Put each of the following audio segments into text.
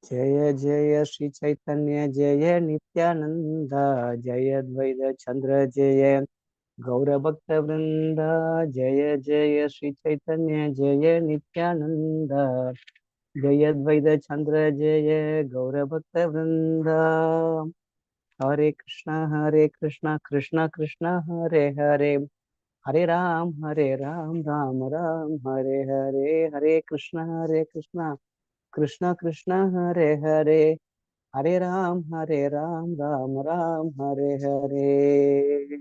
Jaya Jaya Sri Caitanya Jaya Nityananda Jaya Dvaita Chandra Jaya Gaura Bhakta Vrinda Jaya Jaya Sri Caitanya Jaya Nityananda Jaya Dvaita Chandra Jaya Gaura Bhakta Vrinda Hare Krishna Krishna Krishna Hare Hare Hare Ram Ram Ram Hare Hare Hare Krishna Krishna Krishna Hare Hare Hare Ram Ram Ram Hare Hare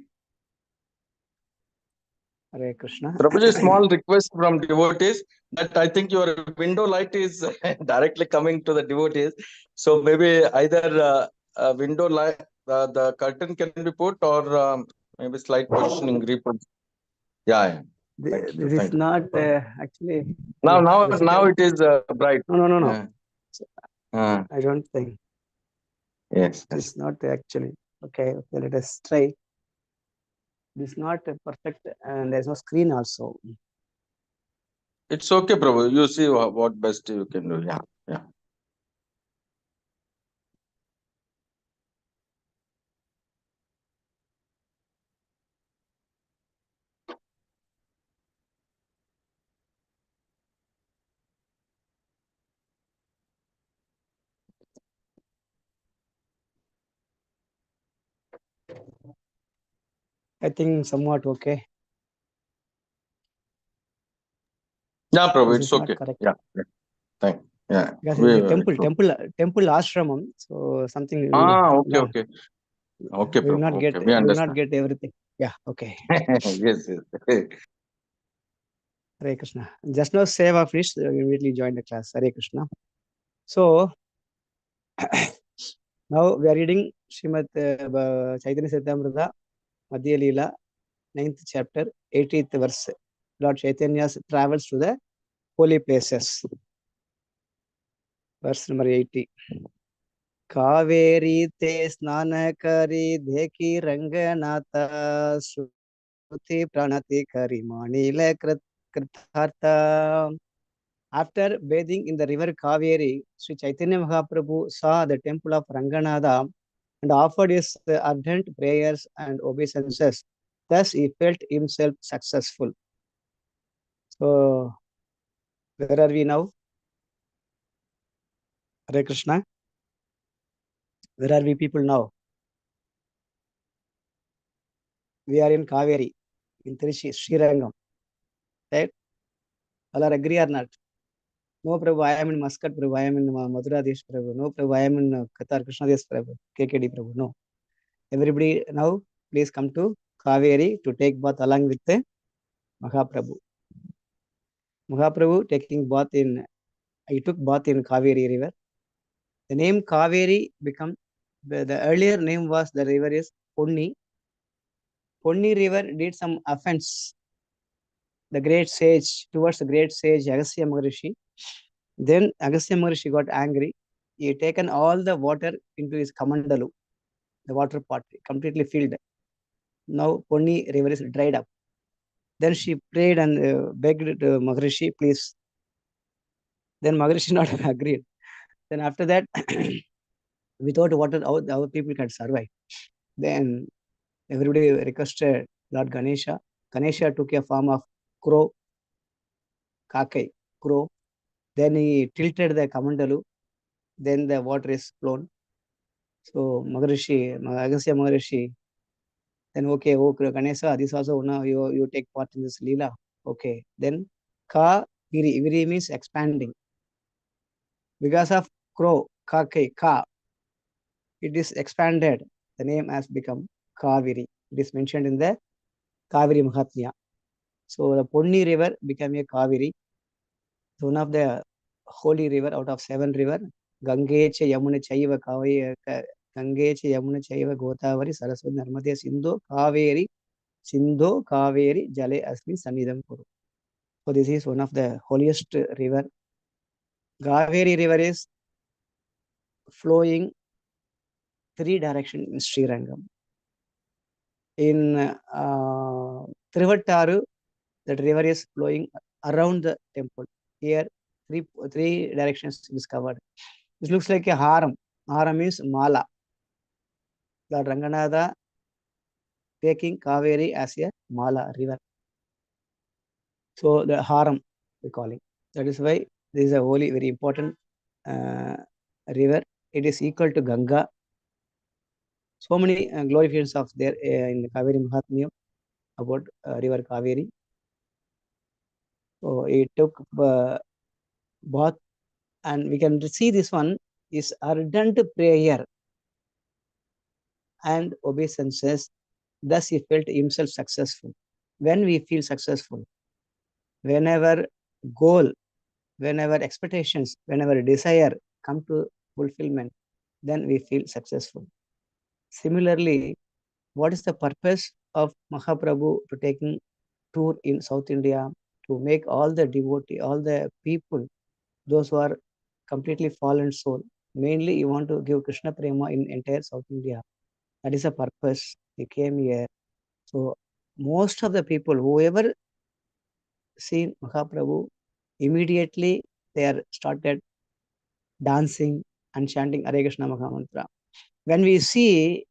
Hare Krishna. Prabhuji, small request from devotees that I think your window light is directly coming to the devotees. So maybe either window light, the curtain can be put, or maybe slight positioning report. Yeah. This is not actually. Now it is bright. No. Uh, I don't think. yes. It's not actually. Okay, let us try. It's not perfect, and there's no screen also. It's okay, Prabhu. You see what best you can do. Yeah. I think somewhat okay. Yeah, Prabhu, This it's is not okay. correct. Yeah. Thank. Yeah. Because it's a temple ashramam, so something. Okay. Okay, We will Prabhu. not get. Okay, we We will understand. not get everything. Yeah. Okay. Yes. Hare Krishna. Just now Seva finished, we immediately joined the class. Hare Krishna. So now we are reading Srimad Chaitanya Charitamrita, Madhya Lila, 9th chapter, 80th verse. Lord Chaitanya's travels to the holy places. Verse number 80. Kaveri te snana kari dheki ranganata suti pranati kari manila kritartha. After bathing in the river Kaveri, Sri Caitanya Mahaprabhu saw the temple of Ranganatha and offered his ardent prayers and obeisances. Thus, he felt himself successful. So, where are we now? Hare Krishna. Where are we people now? We are in Kaveri, in Trichy, Srirangam. Right? All are agree or not? No, Prabhu, I am in Muscat, Prabhu, I am in Madhura Desh, Prabhu. No, Prabhu, I am in Qatar, Krishna Desh, Prabhu, KKD, Prabhu. No. Everybody now, please come to Kaveri to take bath along with the Mahaprabhu. Mahaprabhu taking bath in, he took bath in Kaveri river. The name Kaveri become, the earlier name was, the river is Ponni. Ponni river did some offense. The great sage, towards the great sage Agastya Maharishi. Then Agastya Maharishi got angry. He taken all the water into his Kamandalu, the water pot, completely filled. Now Ponni river is dried up. Then she prayed and begged Maharishi, please. Then Maharishi not agreed. Then after that, without water, our people can survive. Then everybody requested Lord Ganesha. Ganesha took a form of crow, kakai, crow. Then he tilted the Kamandalu. Then the water is flown. So Agastya Maharishi, then okay, Ganesha, this also now you take part in this Leela. Okay. Then Ka Viri. Viri means expanding. Because of crow, kakai, ka, it is expanded. The name has become Kaveri. It is mentioned in the Kaveri Mahatmya. So the Ponni river became a Kaveri. It's one of the holy river out of 7 rivers. Gange cha Yamuna Chaiva Kaveri, Gange cha Yamuna Chaiva Godavari Saraswati Narmade Sindho Kaveri Jale Asmi Sanidam Kuru. So this is one of the holiest river. Kaveri river is flowing 3 directions in Srirangam. In Trivattaru, that river is flowing around the temple. Here, three directions is covered. This looks like a haram. Haram means mala. Lord Ranganatha taking Kaveri as a mala river. So the haram we call it. That is why this is a holy, very important river. It is equal to Ganga. So many glorifications of there in Kaveri Mahatmya about river Kaveri. So it took bath, and we can see this one is ardent prayer and obeisances. Thus he felt himself successful. When we feel successful, whenever goal, whenever expectations, whenever desire come to fulfillment, then we feel successful. Similarly, what is the purpose of Mahaprabhu to taking tour in South India, to make all the devotee, all the people, those who are completely fallen soul, mainly you want to give Krishna Prema in entire South India. That is the purpose. He came here. So most of the people, whoever seen Mahaprabhu, immediately they are started dancing and chanting Hare Krishna Mahamantra. When we see,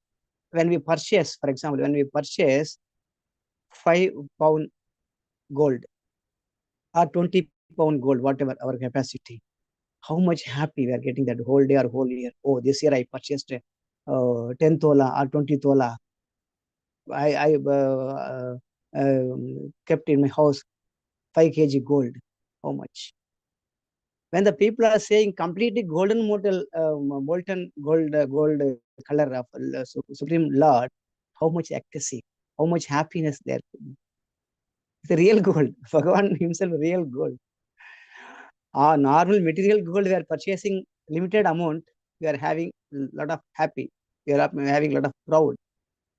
when we purchase, for example, when we purchase 5 pound gold or 20 pound gold, whatever our capacity, how much happy we are getting that whole day or whole year. Oh, this year I purchased 10 tola or 20 tola. I kept in my house 5 kg gold. How much? When the people are saying completely golden molten gold color of Supreme Lord, how much ecstasy, how much happiness there. It's a real gold. Bhagavan himself, real gold. Normal material gold, we are purchasing limited amount, we are having a lot of happy, we are having a lot of proud.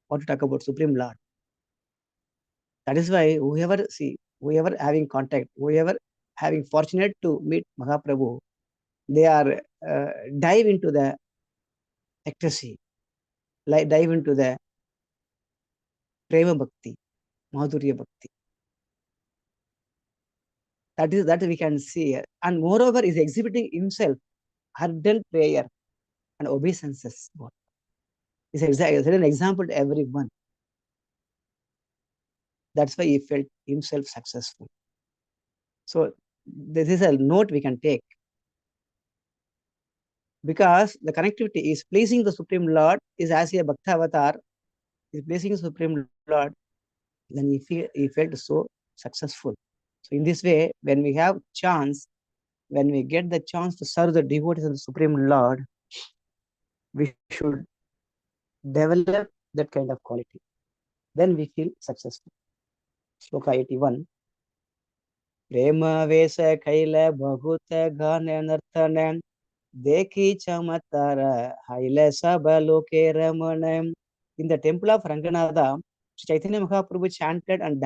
What to talk about Supreme Lord? That is why whoever having contact, whoever having fortunate to meet Mahaprabhu, they are dive into the ecstasy, like dive into the prema bhakti, madhurya bhakti. That we can see, and moreover is exhibiting himself ardent prayer and obeisances. Is an example to everyone. That's why he felt himself successful. So this is a note we can take, because the connectivity is pleasing the Supreme Lord is as a Bhakta avatar is pleasing the Supreme Lord, then he felt so successful. So in this way, when we have chance, when we get the chance to serve the devotees of the Supreme Lord, we should develop that kind of quality. Then we feel successful. Sloka 81. Prema Vesa Kaila Bhagutta Gane Narthanam Deki Chamatara Haile Sabaloke Ramanam. In the temple of Ranganatha, Sri Caitanya Mahaprabhu chanted and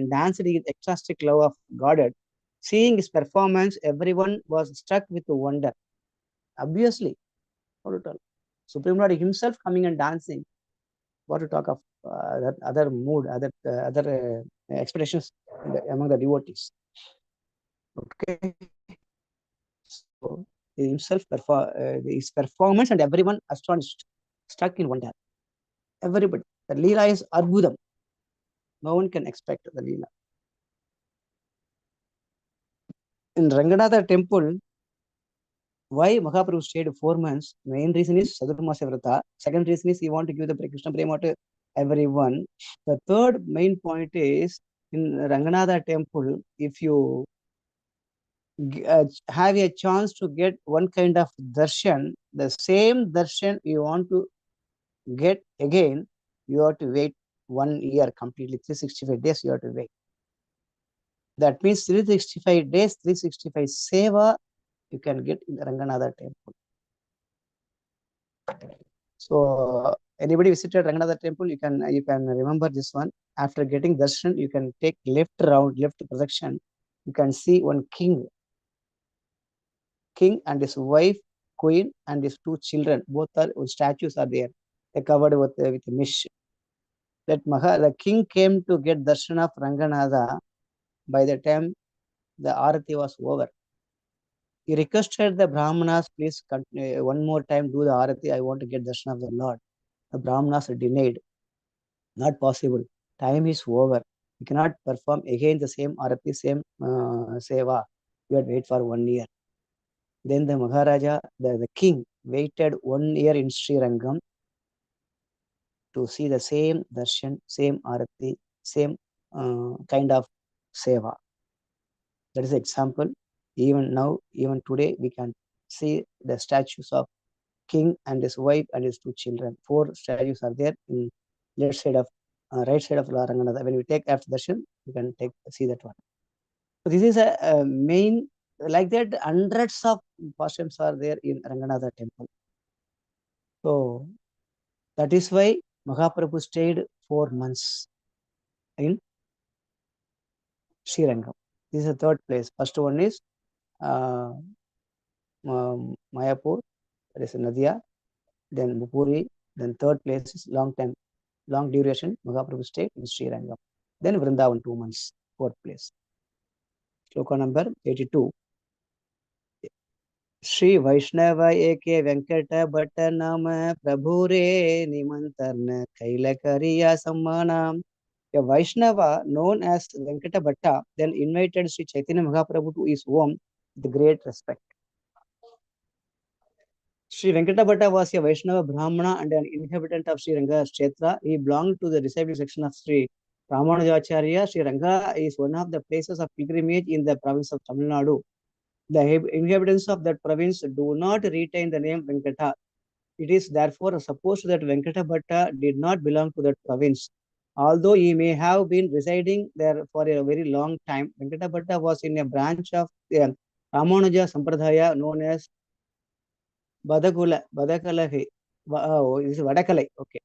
danced with ecstatic love of Godhead. Seeing his performance, everyone was struck with wonder. Obviously, what to tell? Supreme Lord himself coming and dancing. What to talk of that other mood, other expressions among the devotees. Okay. So himself his performance and everyone astonished, stuck in wonder. Everybody. The Lila is Arbudam. No one can expect the Lila. In Ranganatha temple, why Mahaprabhu stayed 4 months? Main reason is Sadhurmasa Vrata. Second reason is he want to give the Krishna Prema to everyone. The third main point is in Ranganatha temple, if you have a chance to get one kind of darshan, the same darshan you want to get again, you have to wait 1 year completely, 365 days you have to wait. That means 365 days, 365 seva you can get in the Ranganatha temple. So anybody visited Ranganatha temple, you can remember this one. After getting darshan, you can take left projection. You can see one king and his wife, queen, and his 2 children. Both are statues are there. They're covered with mist. The king came to get darshan of Ranganatha. By the time the arati was over, He requested the Brahmanas, please one more time do the Arati. I want to get darshan of the Lord. The Brahmanas denied. Not possible. Time is over. You cannot perform again the same Arati, same Seva. You had to wait for 1 year. Then the Maharaja, the king, waited 1 year in Sri Rangam to see the same darshan, same Arati, same kind of Seva. That is the example. Even now, even today, we can see the statues of king and his wife and his 2 children. 4 statues are there in left side of right side of Ranganatha. When we take after darshan, you can see that one. So this is a main, like that hundreds of pastimes are there in Ranganatha temple. So that is why Mahaprabhu stayed 4 months in Srirangam. This is the third place. First one is Mayapur, that is Nadia, then Mupuri, then third place is long duration, Mahaprabhu stayed in Srirangam. Then Vrindavan 2 months, fourth place. Shloka number 82. Shri वैष्णव एके वेंकट भट्ट नाम प्रभु रे निमंत्रण कैल करिया सम्मानम. A Vaishnava known as Venkata Bhatta then invited Sri Chaitanya Mahaprabhu to his home with great respect. Sri Venkata Bhatta was a Vaishnava Brahmana and an inhabitant of Sri Ranga Kshetra. He belonged to the disciple section of Sri Ramanujacharya. Sri Ranga is one of the places of pilgrimage in the province of Tamil Nadu. The inhabitants of that province do not retain the name Venkata. It is therefore supposed that Venkata Bhatta did not belong to that province. Although he may have been residing there for a very long time, Venkata Bhatta was in a branch of the Ramanuja Sampradaya known as Badakalahi. This is Vadakalai. Okay.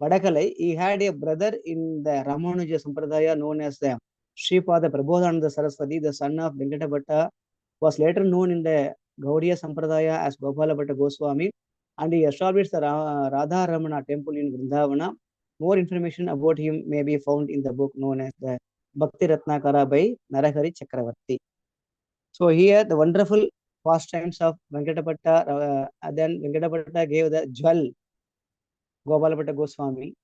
Vadakalai. He had a brother in the Ramanuja Sampradaya known as the Sripada Prabodhananda Saraswati, the son of Venkata Bhatta, was later known in the Gaudiya Sampradaya as Gopala Bhatta Goswami, and he established the Radha Ramana temple in Vrindavana. More information about him may be found in the book known as the Bhakti Ratnakara by Narahari Chakravarti. So here the wonderful pastimes of Venkata Bhatta, then Venkata Bhatta gave the jewel Gopala Bhatta Goswami.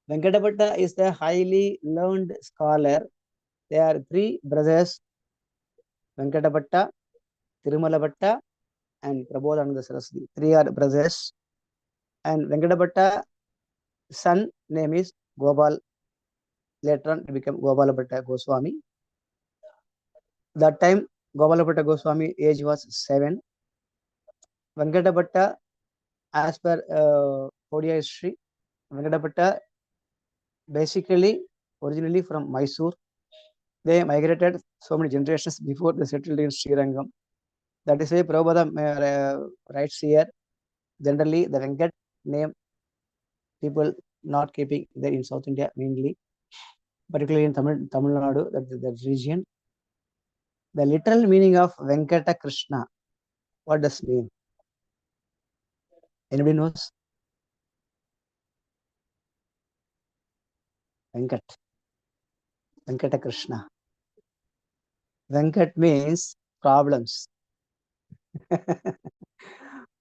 Venkata Bhatta is the highly learned scholar. There are 3 brothers, Venkata Bhatta, Tirumala Bhatta, and Prabodhananda Saraswati. 3 are brothers. And Venkata Bhatta's son name is Gopal. Later on, he became Gopala Bhatta Goswami. That time, Gopala Bhatta Goswami age was 7. Venkata Bhatta, as per Odia history, Venkata Bhatta basically originally from Mysore. They migrated so many generations before they settled in Srirangam. That is why Prabhupada writes here, generally the Venkat name people not keeping there in South India mainly, particularly in Tamil Nadu, that region. The literal meaning of Venkata Krishna, what does it mean? Anybody knows? Venkata Krishna. Venkat means problems,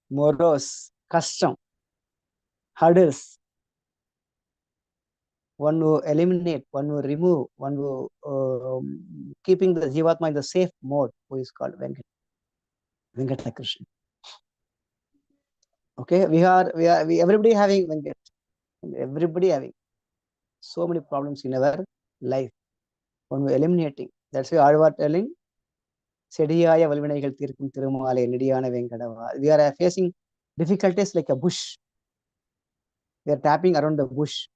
morose, custom, hurdles. One who eliminate, one who remove, one who keeping the Jivatma in the safe mode, who is called Venkata Krishna. Okay, we everybody having Venkat. Everybody having so many problems in our life. One who eliminating. That's why Alvar telling, Sediyaya Valvinaigal Tirkum Tirumale, Nidiyana Venkadava. We are facing difficulties like a bush. We are tapping around the bush.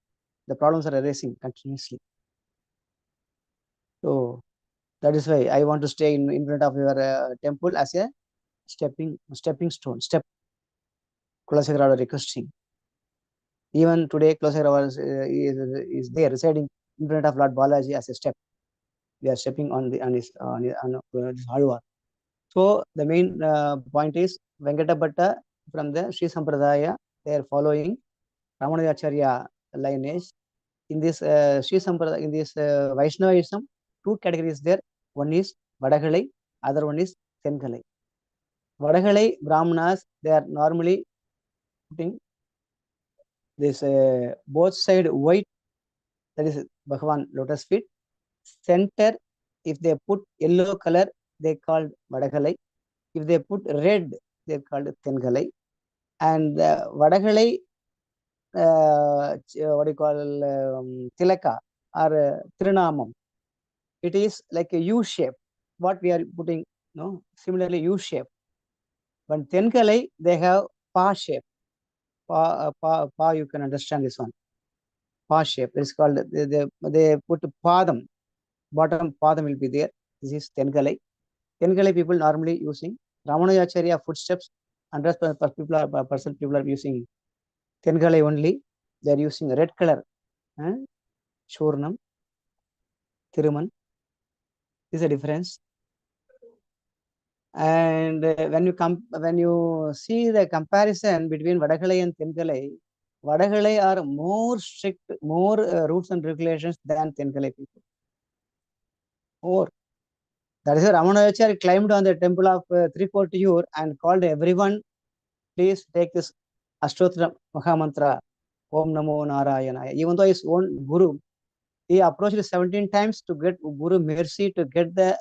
The problems are arising continuously. So that is why I want to stay in front of your temple as a stepping stone. Kulasekara requesting. Even today, Kulasekara is there residing in front of Lord Balaji as a step. We are stepping on this Halwa. So the main point is Venkata Bhatta from the Sri Sampradaya. They are following Ramanujacharya lineage. In this Sri Sampradaya, in this Vaishnavism, 2 categories there. One is Vadakalai, other one is Tenkalai. Vadagalai Brahmanas, they are normally putting this both side white, that is Bhagavan lotus feet. Center, if they put yellow color, they called Vadagalai. If they put red, they called Tengalai. And Vadagalai, what do you call Tilaka or Trinamam, it is like a U shape. What we are putting, no, similarly U shape. But Tengalai, they have Pa shape. Pa, you can understand this one. Pa shape. It's called, they put Padam. Bottom Padam will be there. This is Tengalai. Tengalai people normally using Ramanujacharya footsteps. 100% people are using Tengalai only. They are using red color. Churnam, Thiruman. This is a difference. And when you see the comparison between Vadagalai and Tengalai, Vadagalai are more strict, more rules and regulations than Tengalai people. More. That is why Ramanujacharya climbed on the temple of Triportiyur and called everyone, please take this Ashtotra Mahamantra, Om Namo Narayana. Even though his own Guru, he approached 17 times to get Guru mercy to get the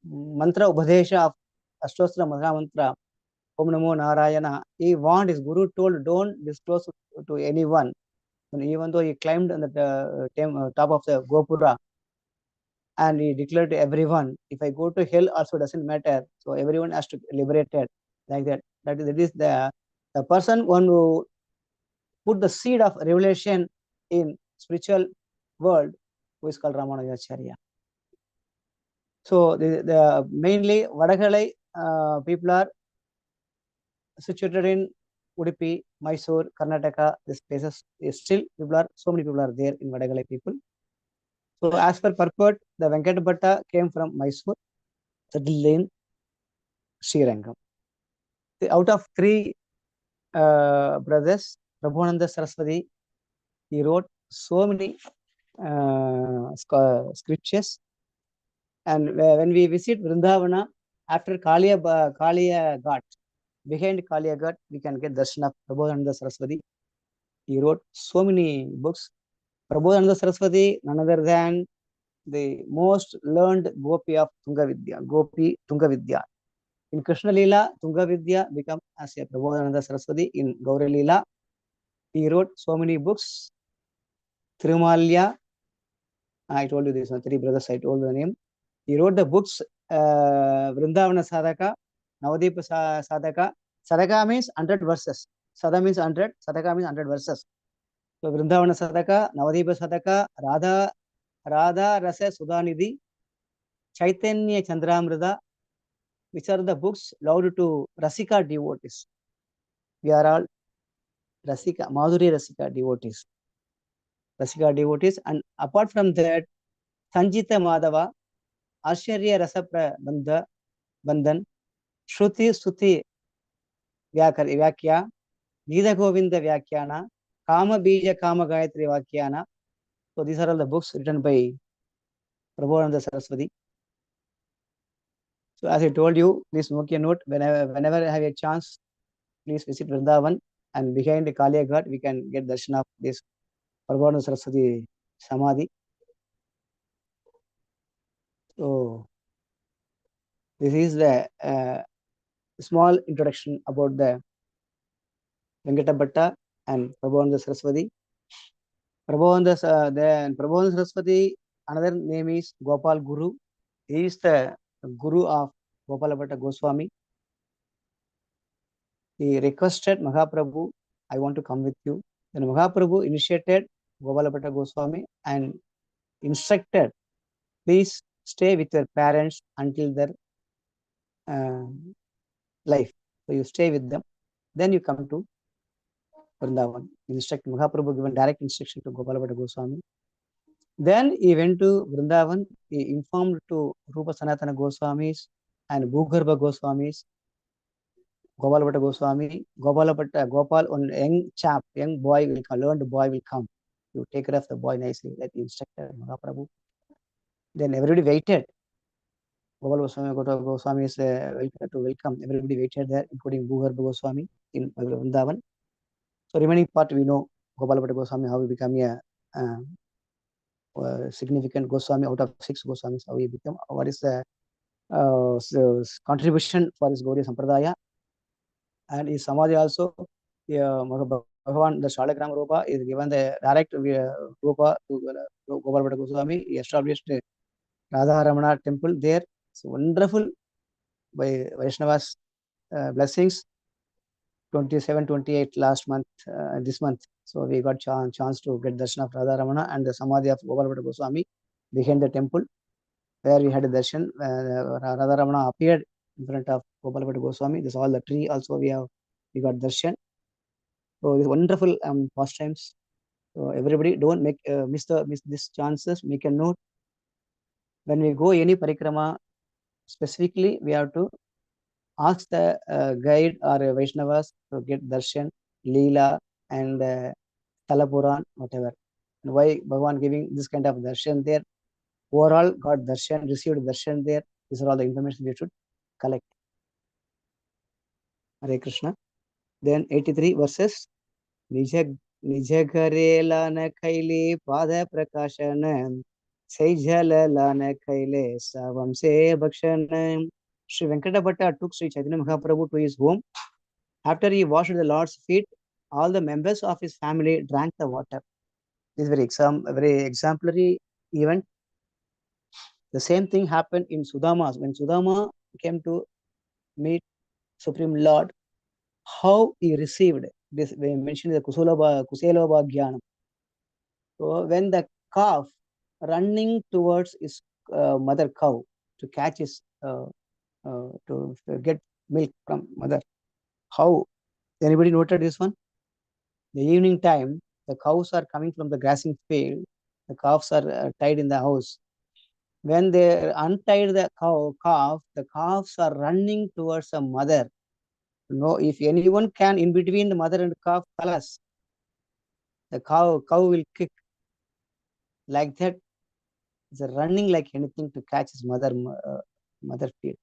mantra Ubhadesha of Ashtotra Mahamantra, Om Namo Narayana. He warned, his Guru told, don't disclose to anyone. And even though he climbed on the top of the Gopura, and he declared to everyone, if I go to hell also doesn't matter. So everyone has to be liberated like that. That is the person who put the seed of revelation in spiritual world, who is called Ramanujacharya. So the mainly Vadagalai people are situated in Udupi, Mysore, Karnataka. These places still so many people are there in Vadagalai people. So as per purport, the Venkat Bhatta came from Mysore, settled in Srirangam. Out of three brothers, Prabhupada Saraswati, he wrote so many scriptures. And when we visit Vrindavana, after Kaliya Ghat, behind Kaliya Ghat, we can get darshan of Prabhupada Saraswati. He wrote so many books. Prabhupada Saraswati, none other than the most learned Gopi of Tungavidya, Gopi Tungavidya. In Krishna Lila, Tungavidya became as a Prabhupada Saraswati. In Gauri Lila, he wrote so many books. Thirumalya, I told you this one, three brothers, I told the name. He wrote the books Vrindavana Sadhaka, Navadip Sadhaka. Sadhaka means 100 verses. Sada means 100, Sadhaka means 100 verses. So Vrindavana Sadhaka, Navadip Sadhaka, Radha Rasa Sudhanidhi, Chaitanya Chandramrita, which are the books loved to Rasika devotees. We are all Rasika, Madhuri Rasika devotees. Rasika devotees. And apart from that, Sanjita Madhava, Ashwarya Rasa Bandhan, Shruti Suti Vyakya, Gita Govinda Vyakyana, Kama Bija Kama Gayatri Vakyana. So these are all the books written by Prabhupada Saraswati. So as I told you, please make a note, whenever I have a chance, please visit Vrindavan, and behind the Kaliya Ghat, we can get darshan of this Prabhupada Saraswati Samadhi. So this is the small introduction about the Venkata Bhatta and Prabhupada Saraswati. Prabhupada Saraswati, another name is Gopal Guru. He is the Guru of Gopala Bhatta Goswami. He requested Mahaprabhu, I want to come with you. Then Mahaprabhu initiated Gopala Bhatta Goswami and instructed, please stay with your parents until their life. So you stay with them, then you come to Vrindavan. Mahaprabhu given direct instruction to Gopala Bhatta Goswami. Then he went to Vrindavan. He informed to Rupa Sanatana Goswamis and Bhugarbha Goswamis, Gopala Bhatta Goswami, Gopal, one young boy will come, learned boy will come. You take care of the boy nicely, like the instructor Mahaprabhu. Then everybody waited. Gopal Goswami is to welcome. Everybody waited there, including Bhugarba Goswami in Vrindavan. So remaining part we know Gopal Goswami, how he became a significant Goswami out of 6 Goswamis, how he became. What is the contribution for his Gaudiya Sampradaya and his Samadhi also. Bhagavan, the Shalagram Rupa, is given the direct Rupa to Gopal Goswami. He established Radha Ramana temple there. It's wonderful by Vaishnava's blessings. 27, 28 last month, this month. So we got chance to get darshan of Radha Ramana and the Samadhi of Gopal Goswami behind the temple, where we had a darshan. Radha Ramana appeared in front of Gopal Goswami. This all the tree also we got darshan. So it's wonderful pastimes. So everybody don't miss these chances. Make a note. When we go any parikrama, specifically we have to ask the guide or Vaishnavas to get darshan, Leela, and Talapuran, whatever. And why Bhagavan giving this kind of darshan there? Overall, got darshan, received darshan there. These are all the information we should collect. Hare Krishna. Then 83 verses. निज घरे लान खैले पाद प्रकाशन सैझल लान खैले सावम से भक्षण. Sri Venkata Bhatta took Sri Caitanya Mahaprabhu to his home. After he washed the Lord's feet, all the members of his family drank the water. This is very exemplary event. The same thing happened in Sudama. When Sudama came to meet Supreme Lord, how he received this, we mentioned the Kuselobha Jnanam. So when the calf running towards his mother cow to catch his to get milk from mother, how anybody noted this one? The evening time, the cows are coming from the grazing field. The calves are tied in the house. When they untied the calf, the calves are running towards the mother. No, if anyone can in between the mother and calf, kalas, the cow will kick. Like that, it's running like anything to catch his mother feet.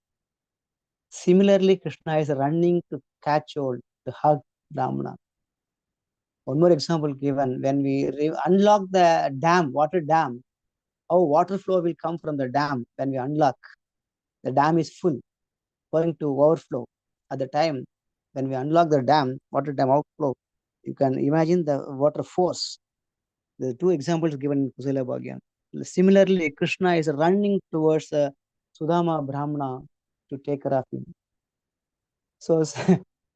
Similarly, Krishna is running to catch hold, to hug Brahmana. One more example given, when we unlock the dam, water dam, how water flow will come from the dam when we unlock. The dam is full, going to overflow. At the time when we unlock the dam, water dam outflow, you can imagine the water force. The two examples given in Kusala Bhagyan. Similarly, Krishna is running towards Sudama Brahmana to take care of him. So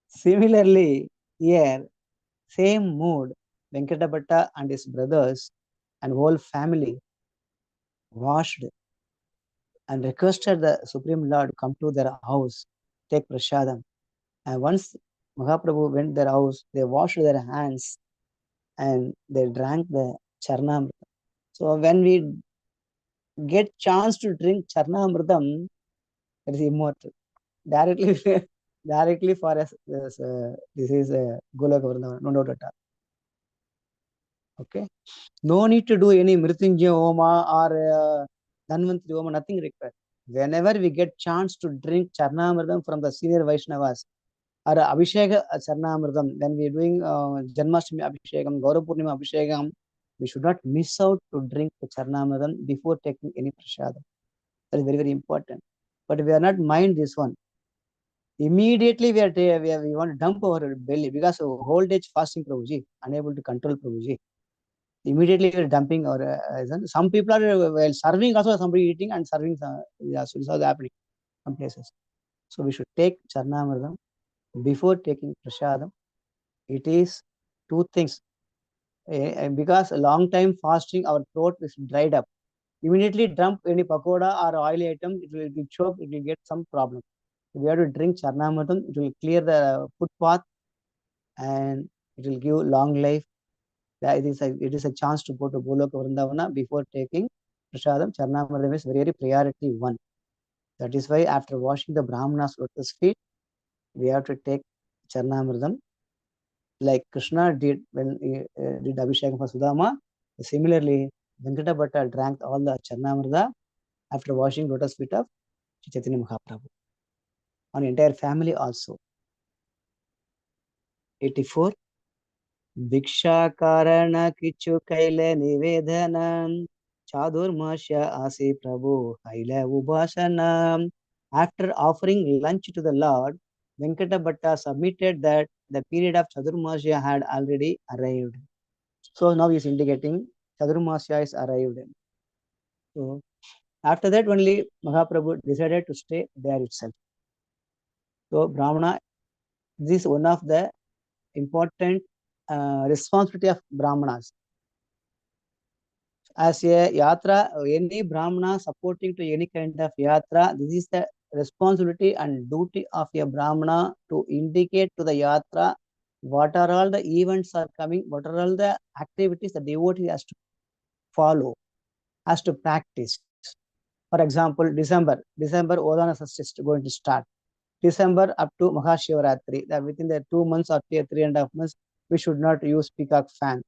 similarly, here, same mood, Venkata Bhatta and his brothers and whole family washed and requested the Supreme Lord to come to their house, take prasadam. And once Mahaprabhu went their house, they washed their hands and they drank the Charnamrita. So when we get chance to drink Charnamritam, it is immortal. Directly for us, this is Golaka Vrindavan, no doubt at all. Okay. No need to do any Mrityunjaya Homa or Dhanvantri Homa, nothing required. Whenever we get chance to drink Charnamritam from the senior Vaishnavas, or Abhisheka Charnamritam, when we are doing Janmashtami Abhishekam, Gaurapurnima Abhishekam, we should not miss out to drink the Charnamritam before taking any prasadam. That is very, very important. But we are not mind this one. Immediately we want to dump our belly because of whole day fasting, Prabhuji, unable to control Prabhuji. Immediately we are dumping our some people are while serving also somebody eating and serving so this is happening some places. So we should take Charnamritam before taking prasadam. It is two things. Because a long time fasting, our throat is dried up. Immediately dump any pakoda or oily item, it will choke, it will get some problem. We have to drink Charnamritam, it will clear the footpath and it will give long life. It is a chance to go to Goloka Vrindavana before taking prasadam. Charnamritam is very priority one. That is why after washing the Brahmana's lotus feet, we have to take Charnamritam. Like Krishna did when he did Abhishekam for Sudama. Similarly, Venkata Bhatta drank all the Charnamrita after washing lotus feet of Sri Chaitanya Mahaprabhu, on entire family also. 84. Diksha Karana Kichu Kaila Nivedanam Chadurmasya Asi Prabhu Kaila Ubhasanam. After offering lunch to the Lord, Venkata Bhatta submitted that the period of Chadurmasya had already arrived. So now he is indicating Chadurmasya is arrived. So after that only Mahaprabhu decided to stay there itself. So Brahmana, this is one of the important responsibility of Brahmanas. As a yatra, any Brahmana supporting to any kind of yatra, this is the responsibility and duty of a Brahmana to indicate to the yatra what are all the events are coming, what are all the activities the devotee has to follow, has to practice. For example, December Odana Sastya is going to start. December up to Mahashivaratri, that within the 2 months or 3.5 months, we should not use peacock fan.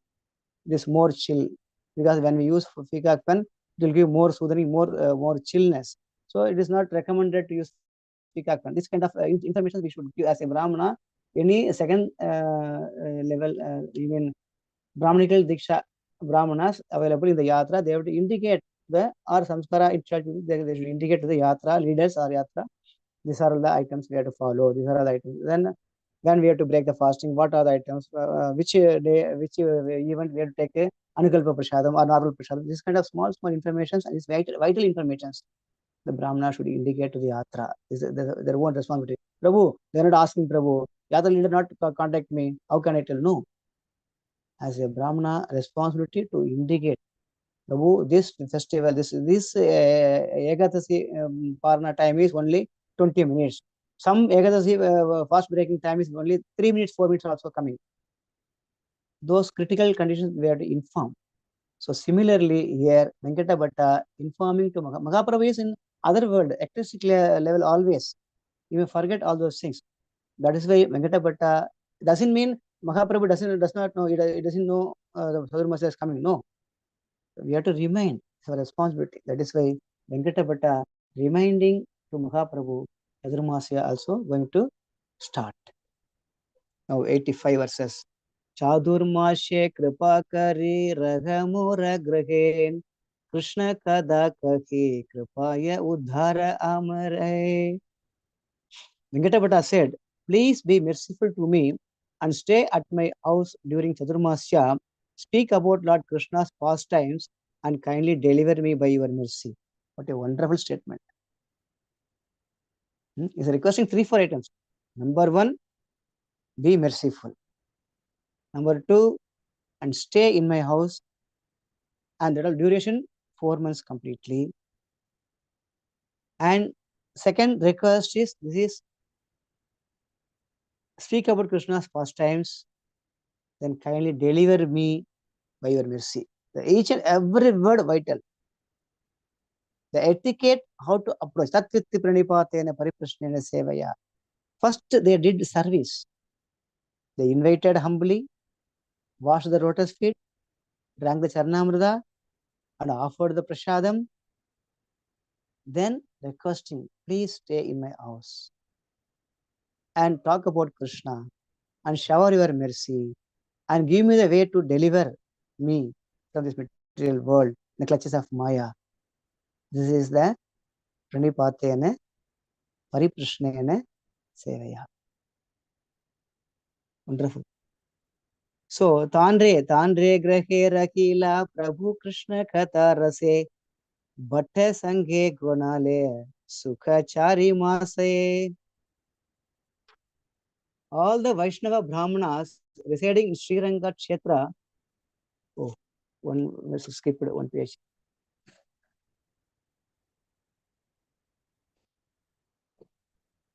It is more chill, because when we use peacock fan, it will give more soothing, more chillness. So it is not recommended to use peacock fan. This kind of information we should give as a Brahmana. Any second level, even Brahmanical Diksha Brahmanas available in the Yatra, they have to indicate the or Samskara itself, they should indicate to the Yatra leaders or Yatra, these are all the items we have to follow. These are all the items. Then when we have to break the fasting, what are the items? Which day, which event we have to take a Anukalpa Prasadam or normal Prasadam. This kind of small information and these vital information the Brahmana should indicate to the Yatra. This is their own responsibility. Prabhu, they are not asking Prabhu, Yatra leader not contact me. How can I tell? No. As a Brahmana, responsibility to indicate. Prabhu, this festival, this Ekadasi Parna time is only 20 minutes. Some Ekadasi fast breaking time is only 3 minutes, 4 minutes also coming. Those critical conditions we have to inform. So similarly here, Venkata Bhatta informing to Mahaprabhu is in other world, ecstatic level always. You may forget all those things. That is why Venkata Bhatta doesn't mean Mahaprabhu does not know, it doesn't know the Sadhurmasa is coming. No. We have to remind, it's our responsibility. That is why Venkata Bhatta reminding to Mahaprabhu, Chadurmasya also going to start. Now 85 verses. Chadurmasya kripakari ragamura grahen Krishna kada kahi kripaya uddhara amare. Venkata Bhatta said, please be merciful to me and stay at my house during Chadurmasya. Speak about Lord Krishna's pastimes and kindly deliver me by your mercy. What a wonderful statement. He's requesting 3-4 items. Number 1, be merciful. Number 2, and stay in my house. And that duration 4 months completely. And second request is this is speak about Krishna's pastimes, then kindly deliver me by your mercy. Each and every word vital. The etiquette, how to approach. Tatviti pranipatena pariprashnena sevaya. First, they did service. They invited humbly, washed the lotus feet, drank the charnamrita, and offered the prasadam. Then requesting, please stay in my house and talk about Krishna and shower your mercy and give me the way to deliver me from this material world, the clutches of Maya. This is the pranipatena pariprashnena sevaya. Wonderful. So, Tanre grahe rakila Prabhu Krishna Katha rase Bhatte Sanghe Gunale Sukhachari Mase. All the Vaishnava Brahmanas residing in Sri Ranga Kshetra. Oh, let's skip it, one page.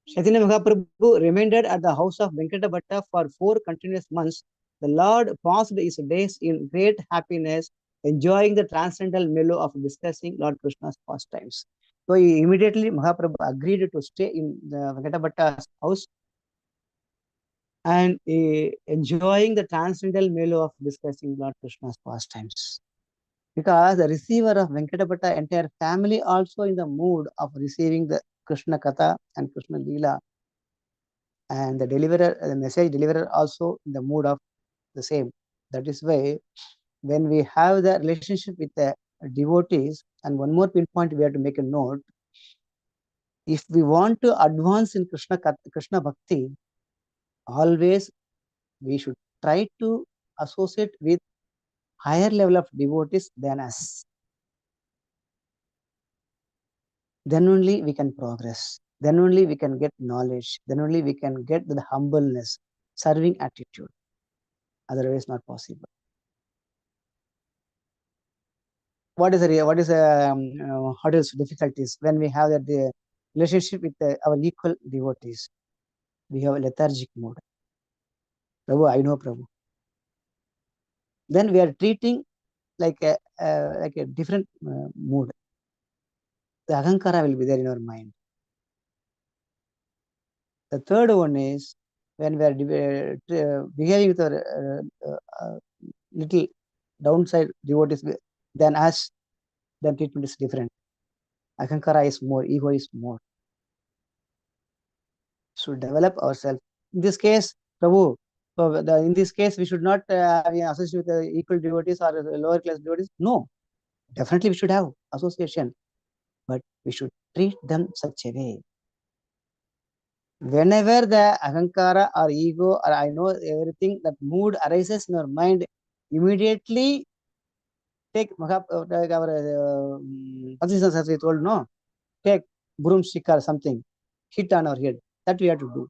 Chaitanya Mahaprabhu remained at the house of Venkata Bhatta for 4 continuous months. The Lord passed his days in great happiness, enjoying the transcendental mellow of discussing Lord Krishna's pastimes. So immediately Mahaprabhu agreed to stay in the Venkata Bhatta's house and enjoying the transcendental mellow of discussing Lord Krishna's pastimes. Because the receiver of Venkata Bhatta entire family also in the mood of receiving the Krishna Katha and Krishna Lila, and the message deliverer also in the mood of the same. That is why when we have the relationship with the devotees, and one more pinpoint we have to make a note, if we want to advance in Krishna Bhakti, always we should try to associate with higher level of devotees than us. Then only we can progress. Then only we can get knowledge. Then only we can get the humbleness, serving attitude. Otherwise, not possible. What is difficulties when we have the relationship with our equal devotees? We have a lethargic mode. Prabhu, I know Prabhu. Then we are treating like a different mood. The ahankara will be there in our mind. The third one is when we are behaving with our little downside devotees than us, then treatment is different. Ahankara is more, ego is more. Should develop ourselves. In this case, Prabhu, in this case, we should not associate with the equal devotees or the lower class devotees. No, definitely we should have association, but we should treat them such a way. Whenever the ahankara or ego or I know everything, that mood arises in our mind, immediately take our Padma as we told, no, take broomstick or something, hit on our head. That we have to do.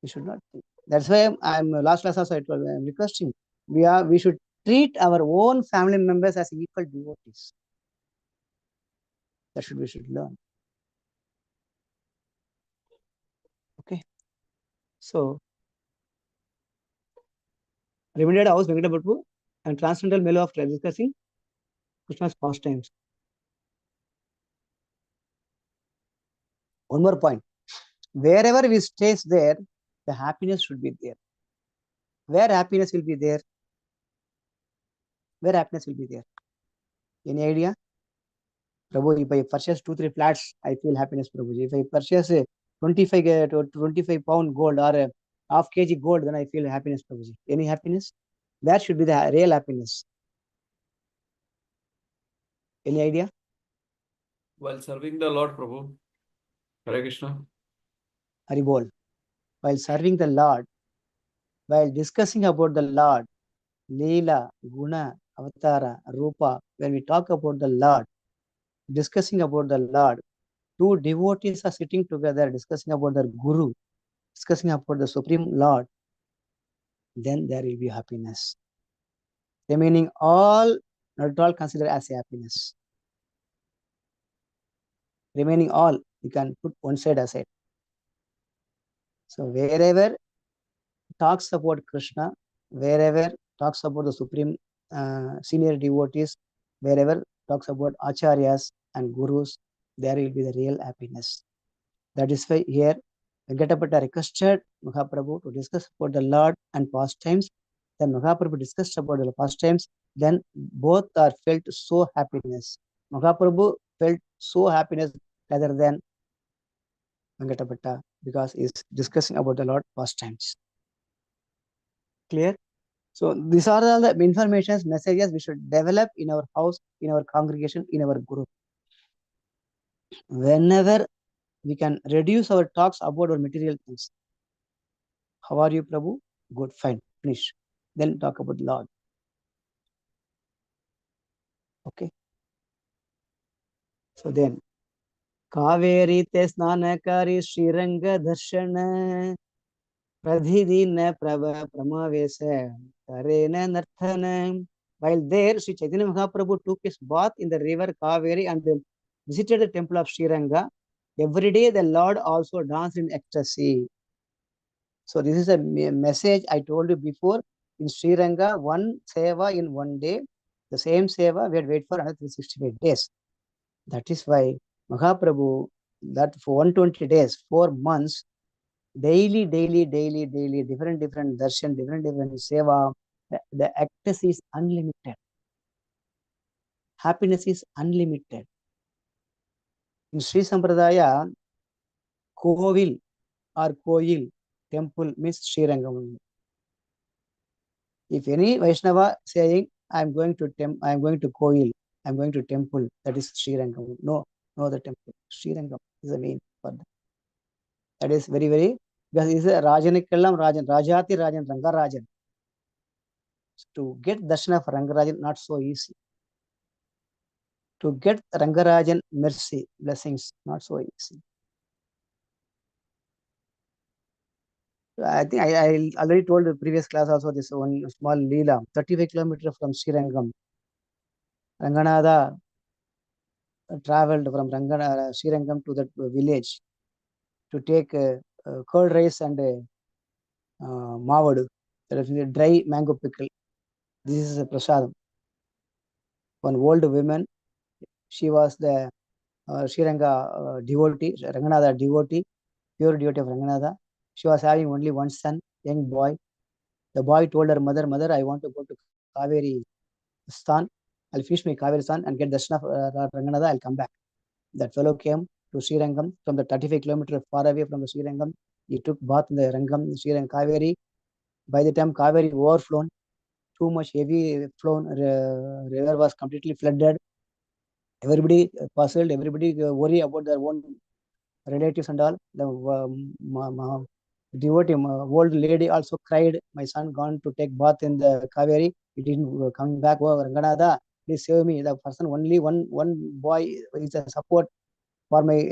We should not. That's why I'm last class also I told, I'm requesting. We should treat our own family members as equal devotees. That we should learn. Okay. So reminded house Venkatapattu and transcendental mellow of discussing Krishna's pastimes. One more point. Wherever we stay there, the happiness should be there. Where happiness will be there? Where happiness will be there? Any idea? Prabhu, if I purchase 2-3 flats, I feel happiness, Prabhuji. If I purchase a 25 pound gold or a half kg gold, then I feel happiness, Prabhuji. Any happiness? That should be the real happiness. Any idea? While serving the Lord, Prabhu. Hare Krishna. Haribol. While serving the Lord, while discussing about the Lord, Lila, Guna, Avatara, Rupa, when we talk about the Lord, discussing about the Lord, two devotees are sitting together discussing about their Guru, discussing about the Supreme Lord, then there will be happiness. Remaining all, not at all considered as happiness. Remaining all, you can put one side aside. So wherever talks about Krishna, wherever talks about the Supreme senior devotees, wherever talks about acharyas and gurus, there will be the real happiness. That is why here Venkatapata requested Mahaprabhu to discuss about the Lord and pastimes. Then Mahaprabhu discussed about the pastimes. Then both are felt so happiness. Mahaprabhu felt so happiness rather than Venkatapata because he is discussing about the Lord pastimes. Clear? So these are all the informations, messages we should develop in our house, in our congregation, in our group. Whenever we can reduce our talks about our material things. How are you, Prabhu? Good, fine, finish. Then talk about Lord. Okay. So then, Kaveri te snanakari Sriranga Darshana Pradhidina Prabha Pramavesa Karena Narthana. While there, Sri Caitanya Mahaprabhu took his bath in the river Kaveri and then visited the temple of Sriranga. Every day, the Lord also danced in ecstasy. So this is a message I told you before. In Sriranga, one seva in one day, the same seva we had wait for another 365 days. That is why Mahaprabhu, that for 120 days, 4 months, daily, different darshan, different seva, the ecstasy is unlimited. Happiness is unlimited. In Sri Sampradaya, Kovil or Koil, temple means Srirangam. If any Vaishnava saying, I am going to Koil, I am going to temple, that is Srirangam. No other temple. Srirangam is the name for that. That is very, very, because it is a Rajanikkallam Rajan, Rajati Rajan, Rangarajan. To get darshan of Rangarajan, not so easy. To get Rangarajan mercy, blessings, not so easy. I think I already told the previous class also this one small Leela, 35 kilometers from Srirangam. Ranganatha traveled from Srirangam to that village to take curd rice and mavadu, that is dry mango pickle. This is a prasadam. One old woman, she was the Sriranga devotee, Ranganatha devotee, pure devotee of Ranganatha. She was having only one son, young boy. The boy told her mother, Mother, I want to go to Kaveri Stan. I'll finish my Kaveri Stan and get darshan of Ranganatha. I'll come back. That fellow came to Srirangam from the 35 kilometers far away from the Srirangam. He took bath in the Rangam, Srirangam, Kaveri. By the time Kaveri overflown, too much heavy flown, river was completely flooded. Everybody puzzled, everybody worry about their own relatives and all. The devotee, old lady also cried, my son gone to take bath in the Kaveri. He didn't come back. Oh, Ranganatha, please save me. The person, only one boy is a support for my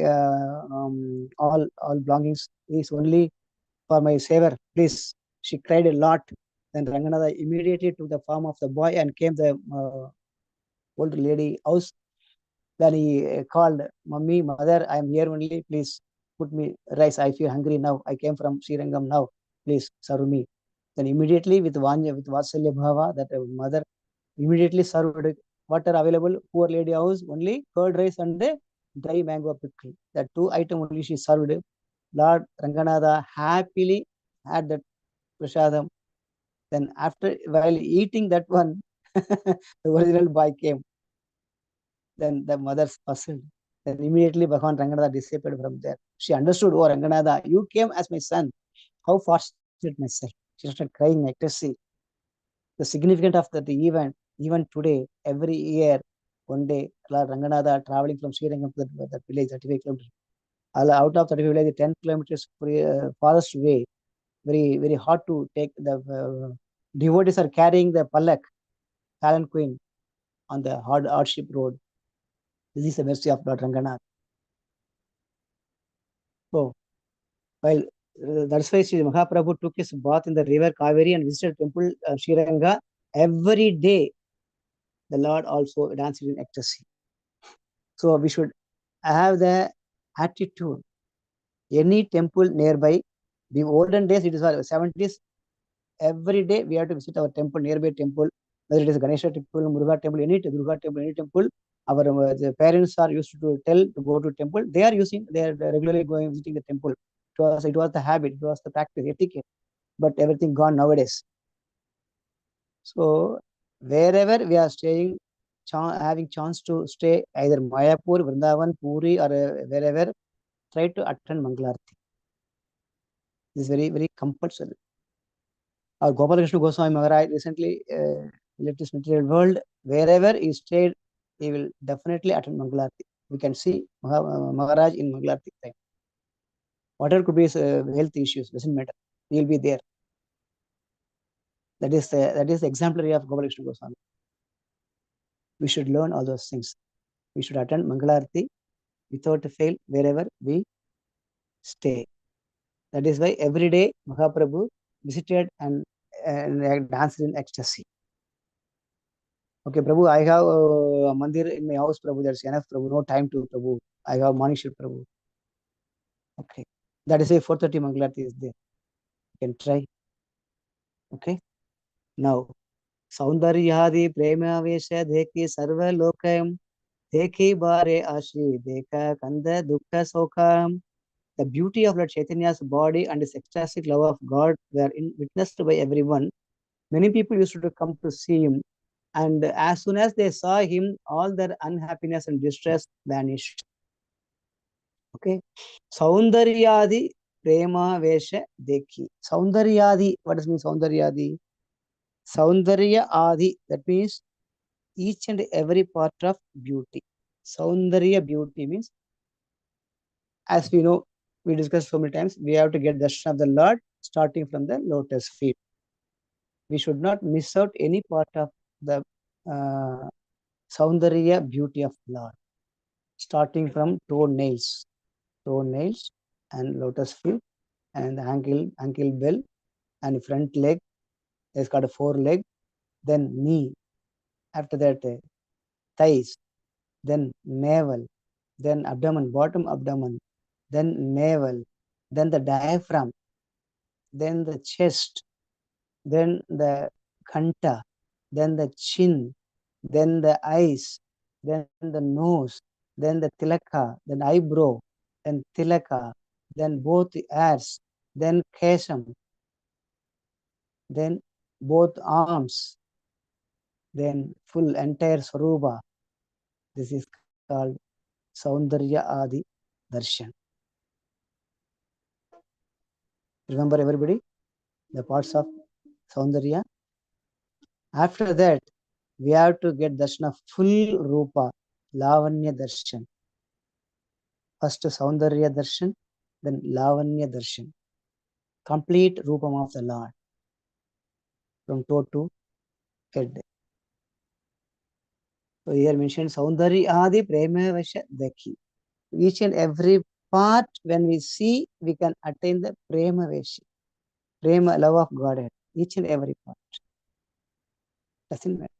all belongings. Is only for my savior. Please. She cried a lot. Then Ranganatha immediately took the form of the boy and came the old lady house. Then he called, Mummy, Mother, I am here only. Please put me rice. I feel hungry now. I came from Srirangam now. Please serve me. Then immediately with Vatsalya Bhava, that mother immediately served water available. Poor lady house, only curd rice and dry mango pickle. That two items only she served. Lord Ranganatha happily had that prasadam. Then while eating that one, the original boy came. Then the mother's puzzled. Then immediately Bhagavan Ranganatha disappeared from there. She understood, oh Ranganatha, you came as my son. How fortunate myself. She started crying like ecstasy. The significance of that event, even today, every year, one day, Lord Ranganatha traveling from Srirangam to that village, 35 kilometers. Out of 35 villages, 10 kilometers farthest way, very, very hard to take. The devotees are carrying the pallak, palanquin, on the hardship road. This is the mercy of Lord Ranganatha. So, while that's why Sri Mahaprabhu took his bath in the river Kaveri and visited temple Sriranga. Every day, the Lord also danced in ecstasy. So we should have the attitude. Any temple nearby, the olden days, it is 70s, every day we have to visit our temple, nearby temple, whether it is Ganesha temple, Muruga temple, any Durga temple, any temple. Our the parents are used to tell to go to temple. They are regularly going visiting the temple. It was the habit, it was the practice, etiquette. But everything gone nowadays. So wherever we are staying, having chance to stay either Mayapur, Vrindavan, Puri, or wherever, try to attend Mangalarti. This is very, very compulsory. Our Gopalakrishna Goswami Maharaj recently left this material world. Wherever he stayed, he will definitely attend Mangalarti. We can see Maharaj in Mangalarti time. Whatever could be his health issues, doesn't matter. He will be there. That is the exemplary of Gopalakrishna Goswami. We should learn all those things. We should attend Mangalarti without fail wherever we stay. That is why every day Mahaprabhu visited and danced in ecstasy. Okay, Prabhu, I have a mandir in my house, Prabhu. That's enough, Prabhu. No time to Prabhu. I have morning shift, Prabhu. Okay. That is why 4:30 Mangalarti is there. You can try. Okay. Now, Saundaryadi Prema Vesha Deki Sarva Lokayam Deki Bare Ashi Deka Kanda Dukha Sokam. The beauty of Lord Chaitanya's body and his ecstatic love of God were witnessed by everyone. Many people used to come to see him, and as soon as they saw him, all their unhappiness and distress vanished. Okay. Saundaryadi Prema Vesha Dekhi. Saundaryadi, what does mean Saundaryadi? Saundarya Adi, that means each and every part of beauty. Saundarya beauty means, as we know, we discussed so many times, we have to get darshan of the Lord starting from the lotus feet. We should not miss out any part of the Saundarya beauty of Lord, starting from toenails and lotus feet and ankle bell and front leg. It's got a foreleg, then knee. After that, thighs, then navel, then abdomen, bottom abdomen, then navel, then the diaphragm, then the chest, then the khanta, then the chin, then the eyes, then the nose, then the tilaka, then eyebrow, then tilaka, then both the ears, then kesam, then both arms, then full entire Swarupa. This is called Saundarya Adi Darshan. Remember everybody the parts of Saundarya. After that, we have to get darshan of full Rupa, Lavanya Darshan. First Saundarya Darshan, then Lavanya Darshan. Complete Rupam of the Lord from toe to head. So here mentioned Saundarya Adi Prema Vasha Dekhi. Each and every part, when we see, we can attain the Prema Vasha. Prema, love of Godhead. Each and every part. Doesn't matter.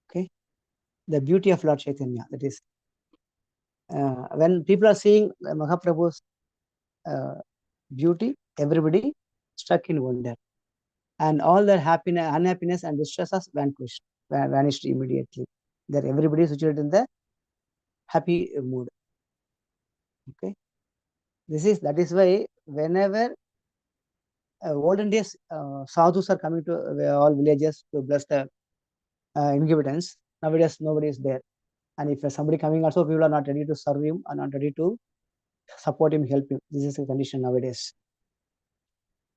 Okay. The beauty of Lord Chaitanya. That is, when people are seeing Mahaprabhu's beauty, everybody stuck in wonder. And all their happiness, unhappiness and distresses vanished immediately. That everybody situated in the happy mood. Okay. That is why whenever olden days sadhus are coming to all villages to bless the inhabitants, nowadays nobody is there. And if somebody coming also, people are not ready to serve him, are not ready to support him, help him. This is the condition nowadays.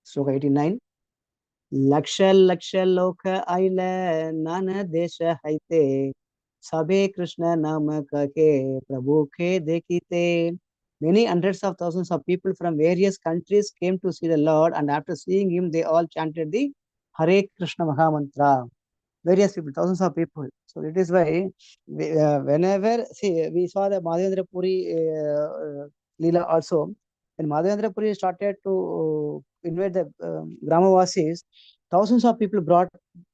Sloka 89. Laksha loka aile nana desha haite Sabhe Krishna namaka ke Prabhu ke dekite. Many hundreds of thousands of people from various countries came to see the Lord, and after seeing him, they all chanted the Hare Krishna Mahamantra. Various people, thousands of people. So it is why whenever, see, we saw the Madhya Lila also. When Madhya Puri started to invade the Gramavasis, thousands of people brought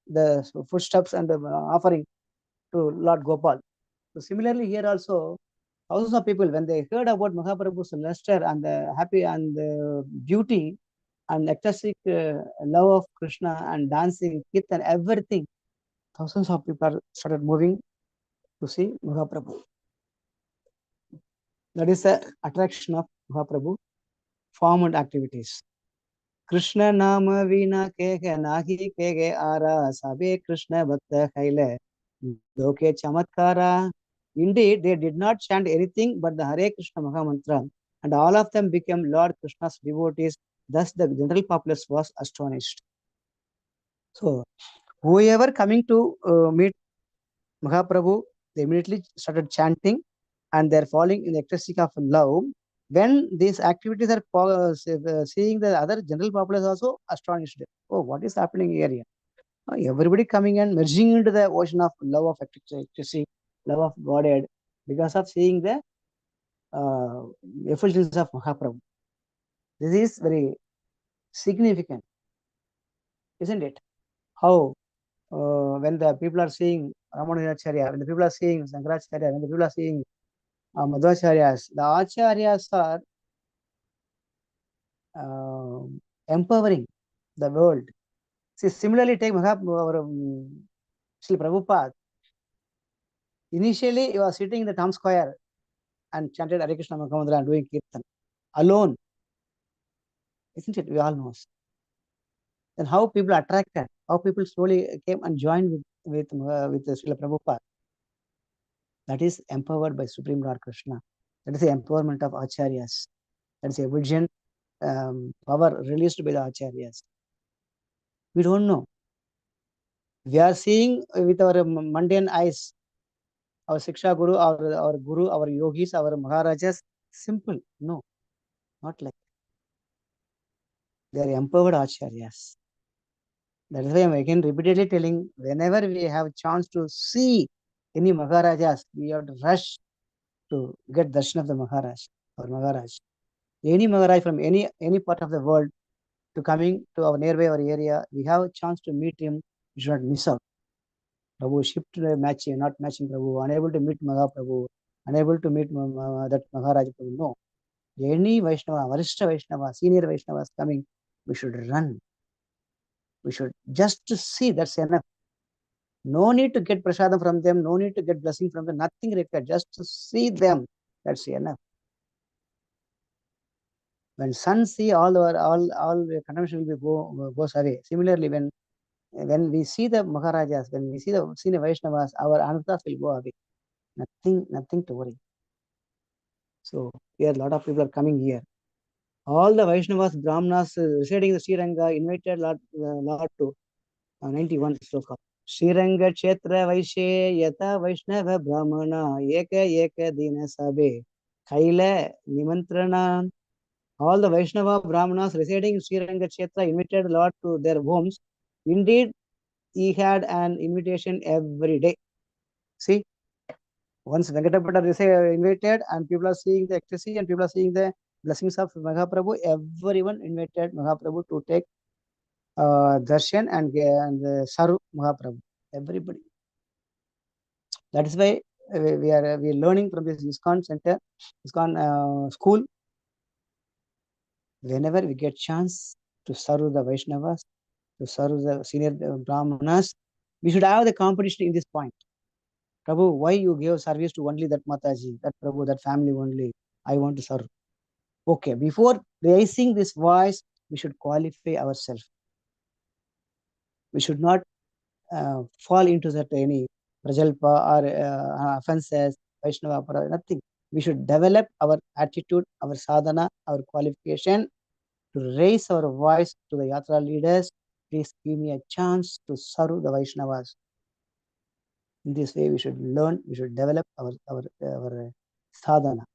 the foodstuffs and the offering to Lord Gopal. So similarly here also, thousands of people, when they heard about Mahaprabhu's luster and the happy and the beauty and ecstasy love of Krishna and dancing, kirtan, everything, thousands of people started moving to see Mahaprabhu. That is the attraction of Mahaprabhu, form and activities. Krishna nama vina kege nahi kege ara sabe Krishna bhakta kaile doke chamatkara. Indeed, they did not chant anything but the Hare Krishna Mahamantra, and all of them became Lord Krishna's devotees. Thus, the general populace was astonished. So, whoever coming to meet Mahaprabhu, they immediately started chanting, and they're falling in the ecstasy of love. When these activities are seeing the other general populace also astonished. Oh, what is happening here? Everybody coming and merging into the ocean of love of ecstasy, love of Godhead, because of seeing the effulgence of Mahaprabhu. This is very significant, isn't it? How when the people are seeing Ramanujacharya, when the people are seeing Sankaracharya, when the people are seeing Madhvacharyas, the Acharyas are empowering the world. See, similarly, take Sri Prabhupada. Initially, he was sitting in the town square and chanted Hare Krishna Mahamantra and doing kirtan alone. Isn't it? We all know. Then how people attracted, how people slowly came and joined with Srila Prabhupada. That is empowered by Supreme Lord Krishna. That is the empowerment of acharyas. That is a vision, power released by the acharyas. We don't know. We are seeing with our mundane eyes, our Siksha Guru, our Guru, our yogis, our Maharajas. Simple. No, not like that. They are empowered acharyas. That is why I'm again repeatedly telling, whenever we have chance to see any Maharajas, we have to rush to get darshan of the Maharaj or Maharaj. Any Maharaj from any part of the world to coming to our nearby our area, we have a chance to meet him. We should not miss out. Prabhu shift matching, not matching Prabhu, unable to meet Mahaprabhu, unable to meet that Maharaj Prabhu. No. Any Vaishnava, Varishta Vaishnava, senior Vaishnavas coming, we should run. We should just to see, that's enough. No need to get prasadam from them, no need to get blessing from them, nothing required. Just to see them, that's enough. When sun see, all the consumption will be goes away. Similarly, when we see the Maharajas, when we see the senior Vaishnavas, our anarthas will go away. Nothing to worry. So here a lot of people are coming here. All the Vaishnavas, Brahmanas residing in the Sriranga invited Lord to 91 sloka. Sriranga Kshetra Vaishe Yata Vaishnava Brahmana Eka Dina Sabe Kaila Nimantrana. All the Vaishnava Brahmanas residing in Sriranga Kshetra invited Lord to their homes. Indeed, he had an invitation every day. See, once Venkatapata is invited and people are seeing the ecstasy and people are seeing the blessings of Mahaprabhu, everyone invited Mahaprabhu to take darshan and serve Mahaprabhu. Everybody. That is why we are learning from this ISKCON center, ISKCON school. Whenever we get chance to serve the Vaishnavas, to serve the senior Brahmanas, we should have the competition in this point. Prabhu, why you give service to only that Mataji, that Prabhu, that family only? I want to serve. Okay, before raising this voice, we should qualify ourselves. We should not fall into that any prajalpa or offenses, Vaishnava, nothing. We should develop our attitude, our sadhana, our qualification to raise our voice to the yatra leaders. Please give me a chance to serve the Vaishnavas. In this way, we should learn, we should develop our sadhana.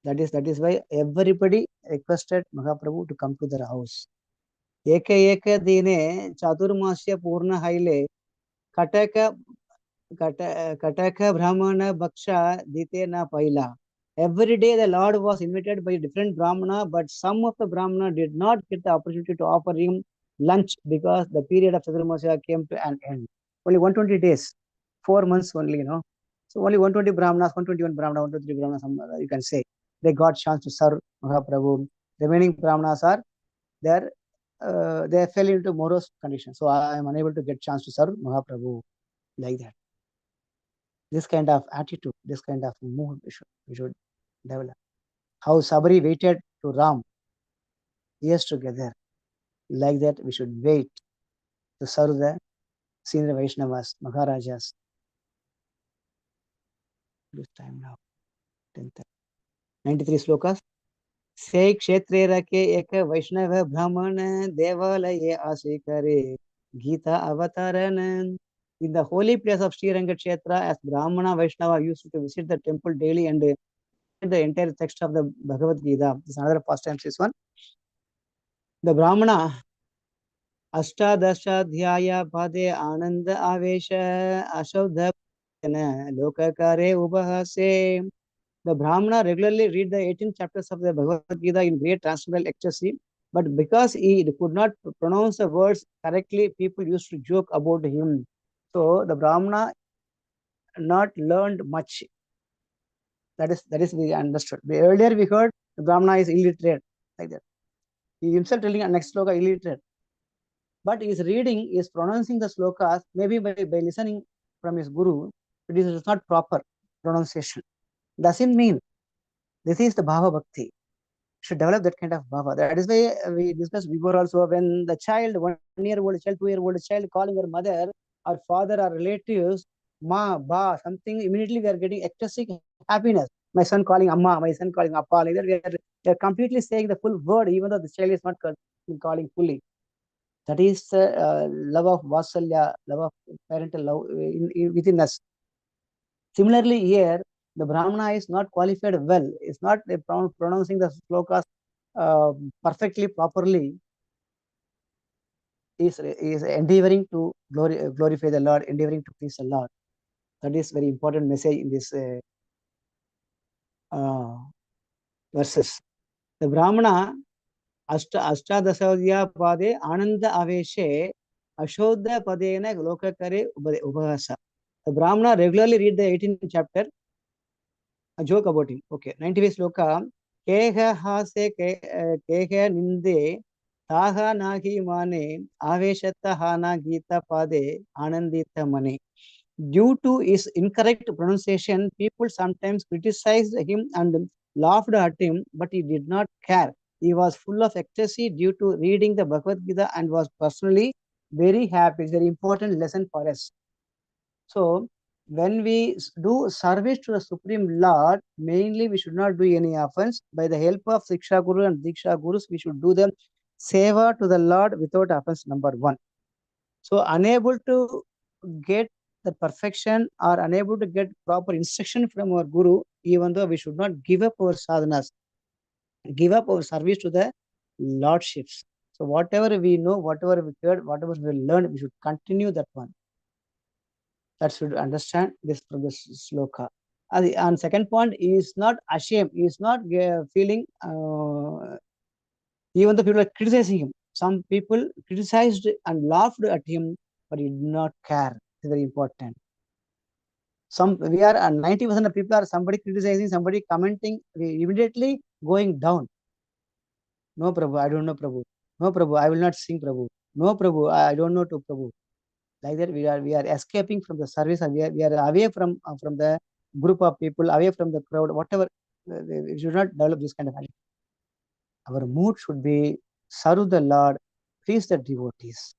That is why everybody requested Mahaprabhu to come to their house. Eka dine chaturmasya purna haile kataka brahmana bhaksha dite na paila. Every day the Lord was invited by a different brahmana, but some of the brahmana did not get the opportunity to offer him lunch because the period of chaturmasya came to an end. Only 120 days, 4 months only, So only 120 brahmanas, 121 brahmanas, 123 brahmanas, you can say. They got chance to serve Mahaprabhu. Remaining brahmanas are there. They fell into morose condition. So I am unable to get chance to serve Mahaprabhu like that. This kind of attitude, this kind of mood we should develop. How Sabri waited to Ram years together. Like that, we should wait to serve the senior Vaishnavas, Maharajas. This time now, 93 slokas. Se kshetre rake ek Vaishnava Brahmana Devalaye Asikare Gita Avataran. In the holy place of Sri Kshetra, as Brahmana Vaishnava used to visit the temple daily and the entire text of the Bhagavad Gita. This is another pastime, this one. The Brahmana Ashtadashadhyaya Pade Ananda Avesha Ashavdha Lokakare Ubahase. The Brahmana regularly read the 18 chapters of the Bhagavad Gita in great transcendental ecstasy, but because he could not pronounce the words correctly, people used to joke about him. So the Brahmana not learned much. That is we understood. Earlier we heard the Brahmana is illiterate, like that. He himself telling a next sloka illiterate. But his reading is pronouncing the slokas, maybe by listening from his guru, it is not proper pronunciation. Doesn't mean this is the Bhava Bhakti. Should develop that kind of bhava. That is why we discussed before also, when the child, 1-year-old child, 2-year-old child calling her mother or father or relatives, ma, ba, something, immediately we are getting ecstatic happiness. my son calling Amma, my son calling Appa, like that, we are completely saying the full word, even though the child is not calling fully. That is the love of Vasalya, love of parental love within us. Similarly, here, the Brahmana is not qualified well, is not pronouncing the slokas perfectly, properly, is endeavoring to glorify the Lord, endeavoring to please the Lord. That is very important message in this verses. The Brahmana Ashtadasavya Pade Ananda Aveshe Ashodha Padena Lokakare Ubhasa. The Brahmana regularly read the 18th chapter. A joke about him. Okay. 90th sloka. Keha hase keha ninde taha nahi mane aveshata hana gita pade anandita mane. Due to his incorrect pronunciation, people sometimes criticized him and laughed at him, but he did not care. He was full of ecstasy due to reading the Bhagavad Gita and was personally very happy. It's a very important lesson for us. So, when we do service to the Supreme Lord, mainly we should not do any offense. By the help of Siksha Guru and Diksha Gurus, we should do the seva to the Lord without offense, number one. So, unable to get the perfection or unable to get proper instruction from our Guru, even though we should not give up our sadhanas, give up our service to the Lordships. So, whatever we know, whatever we heard, whatever we learned, we should continue that one. That should understand this from the sloka. And second point, he is not ashamed. He is not feeling, even though people are criticizing him. Some people criticized and laughed at him, but he did not care. It's very important. We are 90% of people are somebody criticizing, somebody commenting, we immediately going down. No, Prabhu, I don't know, Prabhu. No, Prabhu, I will not sing, Prabhu. No, Prabhu, I don't know to Prabhu. Like that, we are escaping from the service, and we are away from the group of people, away from the crowd, whatever. We should not develop this kind of attitude. Our mood should be serve the Lord, please the devotees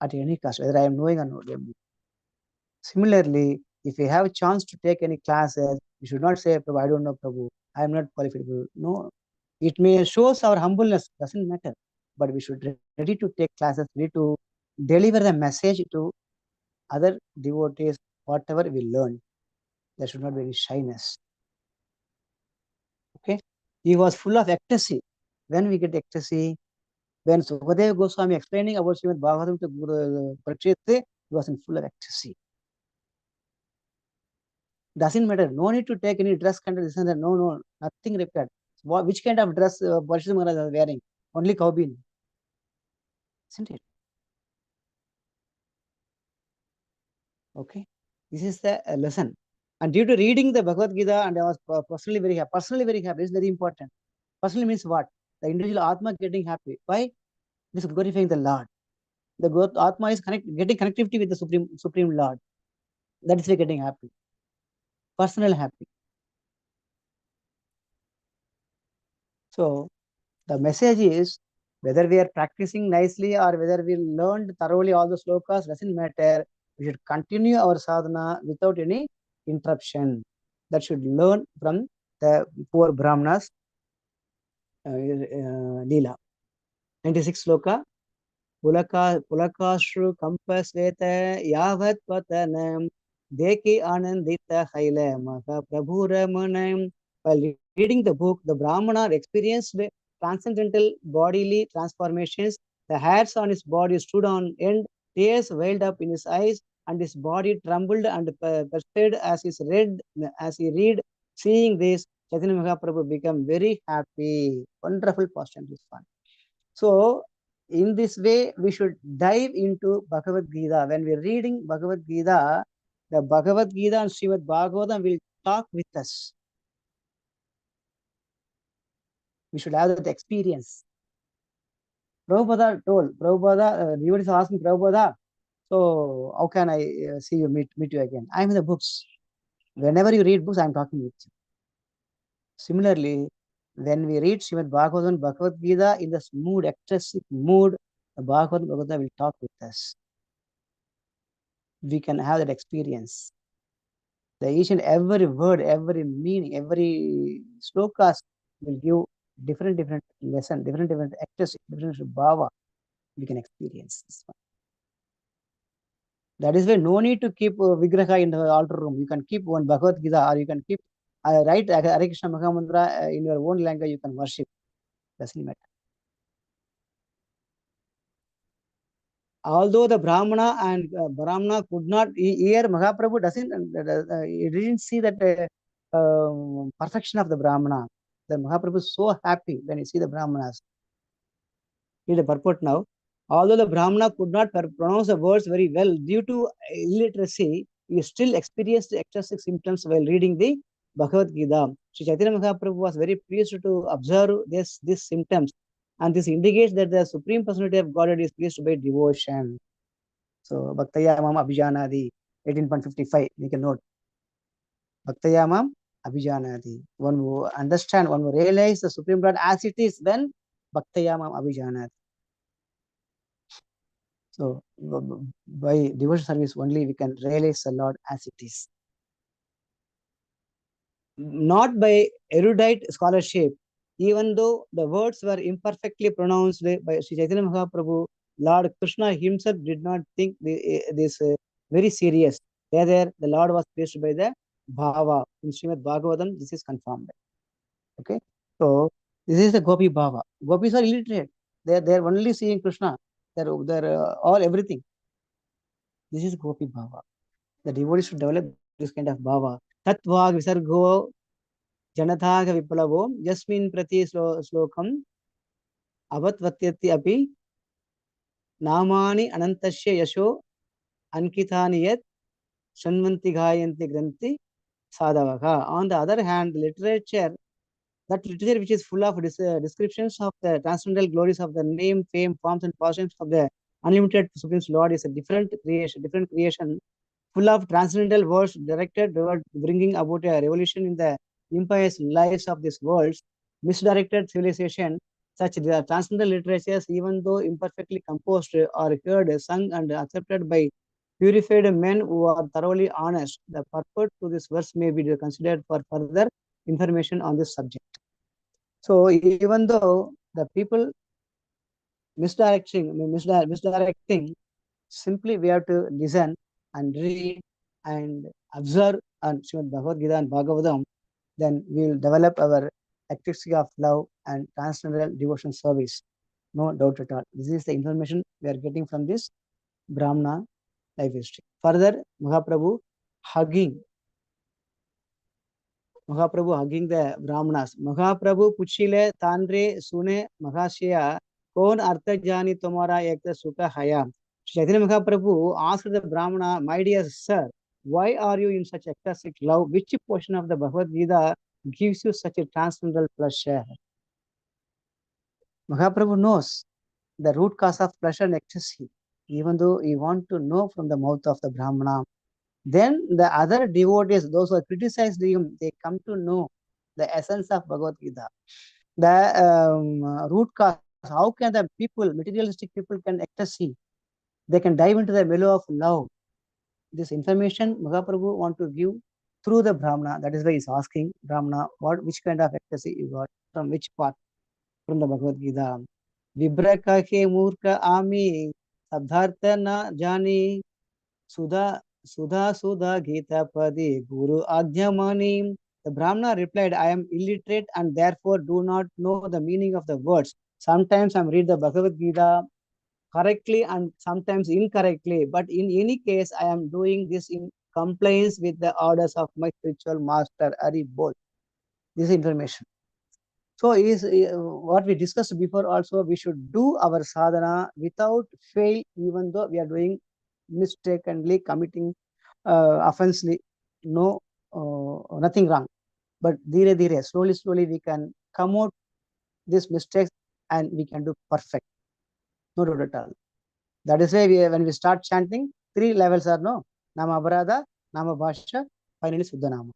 at any cost, whether I am knowing or not. Similarly, if we have a chance to take any classes, we should not say, Prabhu, I don't know, Prabhu, I am not qualified. No, it may shows our humbleness, doesn't matter. But we should be ready to take classes, ready to deliver the message to other devotees, whatever we learn. There should not be any shyness. Okay? He was full of ecstasy. When we get ecstasy, when Sukadeva Goswami explaining about Srimad Bhagavatam to Guru Parikshit, he was in full of ecstasy. Doesn't matter. No need to take any dress kind of this and that. No, nothing required. Which kind of dress Parikshit Maharaj was wearing? Only kaubin. Isn't it? Okay. This is the lesson. And due to reading the Bhagavad Gita, and I was personally very happy. Personally very happy. It's very important. Personally means what? The individual Atma getting happy. Why? This is glorifying the Lord. The Atma is getting connectivity with the Supreme Lord. That is why getting happy. Personal happy. So the message is, whether we are practicing nicely or whether we learned thoroughly all the slokas, doesn't matter. We should continue our sadhana without any interruption. That should learn from the poor Brahmanas. Lila. 96 sloka. Pulakashru kampasveta yavat patanam deki anandita haila maka prabhuramanam. While reading the book, the Brahmana experienced transcendental bodily transformations. The hairs on his body stood on end, tears welled up in his eyes, and his body trembled and perspired as he read. Seeing this, Chaitanya Mahaprabhu became very happy. Wonderful posture, this one. So, in this way, we should dive into Bhagavad Gita. When we're reading Bhagavad Gita, the Bhagavad Gita and Srimad Bhagavatam will talk with us. We should have that experience. Prabhupada told, everybody is asking Prabhupada, so how can I see you, meet you again? I'm in the books. Whenever you read books, I'm talking with you. Similarly, when we read Srimad Bhagavatam, Bhagavad Gita in this mood, ecstatic mood, the Bhagavatam will talk with us. We can have that experience. Each and every word, every meaning, every slokas will give different lesson, different actors, different bhava we can experience this one. That is why no need to keep Vigraha in the altar room. You can keep one Bhagavad Gita, or you can keep write Hare Krishna Mahamantra in your own language. You can worship. Doesn't matter. Although the Brahmana and Brahmana could not hear, Mahaprabhu doesn't. He didn't see that perfection of the Brahmana. The Mahaprabhu is so happy when he see the Brahmanas. Read the purport now. Although the Brahmana could not pronounce the words very well due to illiteracy, he still experienced ecstatic symptoms while reading the Bhagavad Gita. Sri Caitanya Mahaprabhu was very pleased to observe these symptoms, and this indicates that the Supreme Personality of Godhead is pleased by devotion. So, Bhaktayamam Abhijanadi, 18.55, make a note. Bhaktayamam Abhijanadi. One who understand, one who realize the Supreme Lord as it is, then Bhaktayamam Abhijanadi. So, by devotion service only we can realize the Lord as it is. Not by erudite scholarship, even though the words were imperfectly pronounced by Sri Caitanya Mahaprabhu, Lord Krishna himself did not think this very serious. Rather, the Lord was pleased by the bhava. In Srimad Bhagavatam, this is confirmed. Okay, so this is the Gopi bhava. Gopis are illiterate. They're only seeing Krishna. They're all everything. This is Gopi bhava. The devotees should develop this kind of bhava. Tatvag visargo janathaga viplavo jasmin prati slokam avatvatyati api namani anantasya yasho ankitani yat shanvanti ghayanti granti sadhavaka. On the other hand, that literature which is full of descriptions of the transcendental glories of the name, fame, forms, and positions of the unlimited Supreme Lord is a different creation, full of transcendental words directed toward bringing about a revolution in the impious lives of this world's misdirected civilization. Such the transcendental literatures, even though imperfectly composed, are heard, sung, and accepted by purified men who are thoroughly honest. The purport to this verse may be considered for further information on this subject. So even though the people misdirecting, simply we have to listen and read and observe and Srimad Bhagavad Gita and Bhagavatam, then we will develop our ecstasy of love and transcendental devotion service. No doubt at all. This is the information we are getting from this Brahmana life history. Further, Mahaprabhu hugging the Brahmanas. Mahaprabhu puchile tandre sune mahashya kon artha jani tomara ekta sukha haya. Chaitanya Mahaprabhu asked the Brahmana, my dear sir, why are you in such ecstatic love? Which portion of the Bhagavad Gita gives you such a transcendental pleasure? Mahaprabhu knows the root cause of pleasure and ecstasy, even though he wants to know from the mouth of the Brahmana. Then the other devotees, those who criticized him, they come to know the essence of Bhagavad Gita. The root cause, how can the people, materialistic people can ecstasy? They can dive into the mellow of love. This information Mahaprabhu want to give through the Brahmana. That is why he's asking Brahmana, which kind of ecstasy you got, from which part? From the Bhagavad Gita. Vibraka ke murka ami, sabdhartha na jani, Sudha Gita Padi Guru Ajnamani. The Brahmana replied, I am illiterate and therefore do not know the meaning of the words. Sometimes I read the Bhagavad Gita correctly and sometimes incorrectly, but in any case, I am doing this in compliance with the orders of my spiritual master, Hari Bol. This is information. So is what we discussed before also, we should do our sadhana without fail, even though we are doing mistakenly committing offensely, nothing wrong. But slowly we can come out these mistakes and we can do perfect. No doubt at all. That is why when we start chanting, 3 levels are Nama Aparada, Nama Bhasha, finally Suddha Nama.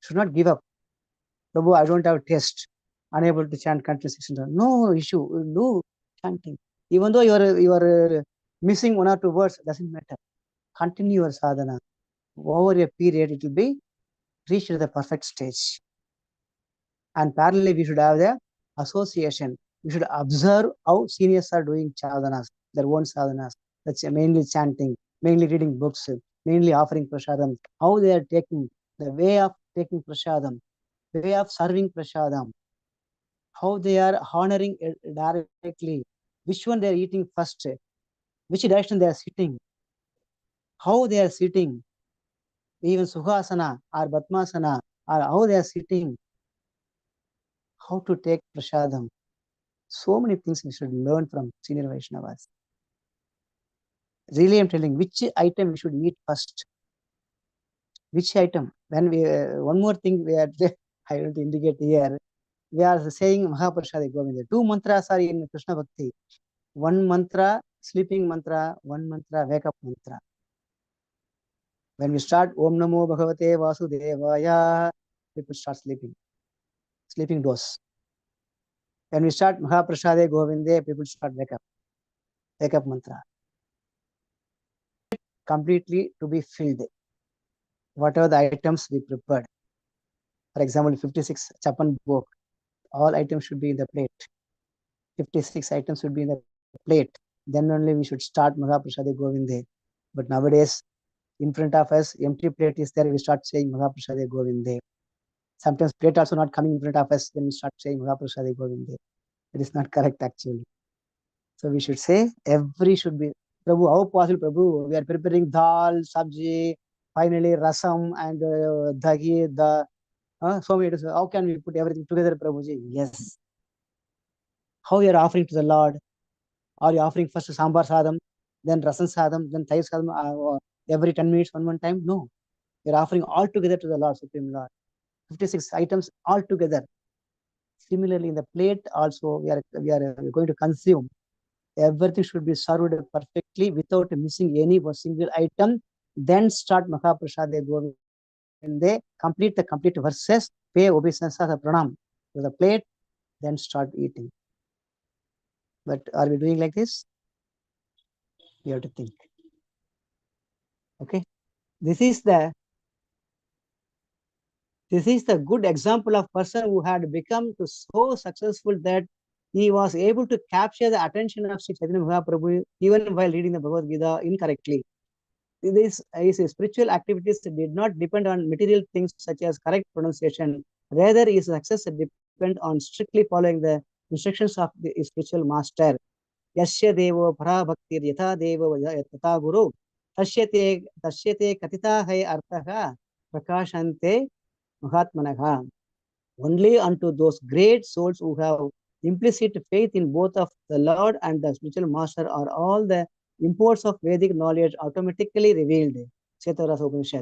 Should not give up. Prabhu, I don't have taste, unable to chant country 600. No issue, do chanting. Even though you are missing 1 or 2 words, doesn't matter. Continue your sadhana. over a period, it will be reached to the perfect stage. And parallelly, we should have the association. We should observe how seniors are doing sadhanas, their own sadhanas. That's mainly chanting, mainly reading books, mainly offering prasadam. How they are taking the way of taking prasadam, way of serving prasadam, how they are honoring it directly, which one they are eating first, which direction they are sitting, how they are sitting, even Sukhasana or Batmasana, or how they are sitting, how to take prasadam. So many things we should learn from senior Vaishnavas. Really, I'm telling which item we should eat first. Which item? When we one more thing we are I want to indicate here. We are saying Mahaprasadi Govinda. Two mantras are in Krishna Bhakti. One mantra, sleeping mantra, one mantra, wake up mantra. When we start Om Namo Bhagavate Vasudevaya, people start sleeping. Sleeping dose. When we start Mahaprasade Govinde, people start wake up. Wake up mantra. Completely to be filled. Whatever the items we prepared. For example, 56 chapan bhog. All items should be in the plate. 56 items should be in the plate. Then only we should start Mahaprasade Govinde. But nowadays, in front of us, empty plate is there, we start saying Mahaprasade Govinde. Sometimes plate also not coming in front of us, then we start saying Mahaprasade Govinde. It is not correct actually. So we should say every should be, Prabhu, how possible, Prabhu? We are preparing dal, sabji, finally rasam and dagi, so many. How can we put everything together, Prabhuji? Yes. How you are offering to the Lord? Are you offering first sambar sadam, then rasam sadam, then thai sadam every 10 minutes, one time? No. You are offering all together to the Lord, Supreme Lord. 56 items all together. Similarly, in the plate also, we are going to consume. Everything should be served perfectly without missing any single item. Then start Mahaprasade Govinda. And they complete the complete verses, pay obeisance as a pranam to the plate, then start eating. But are we doing like this? We have to think. Okay. This is the good example of person who had become so successful that he was able to capture the attention of Sri Caitanya Mahaprabhu even while reading the Bhagavad Gita incorrectly. His spiritual activities did not depend on material things such as correct pronunciation. Rather, his success depend on strictly following the instructions of the spiritual master. Yasya devo para bhaktir yatha devo yatha guru tashyate katita hai arthaha prakashante mahatmanaha. Only unto those great souls who have implicit faith in both of the Lord and the spiritual master are all the imports of Vedic knowledge automatically revealed. Chetavasa Upanishad.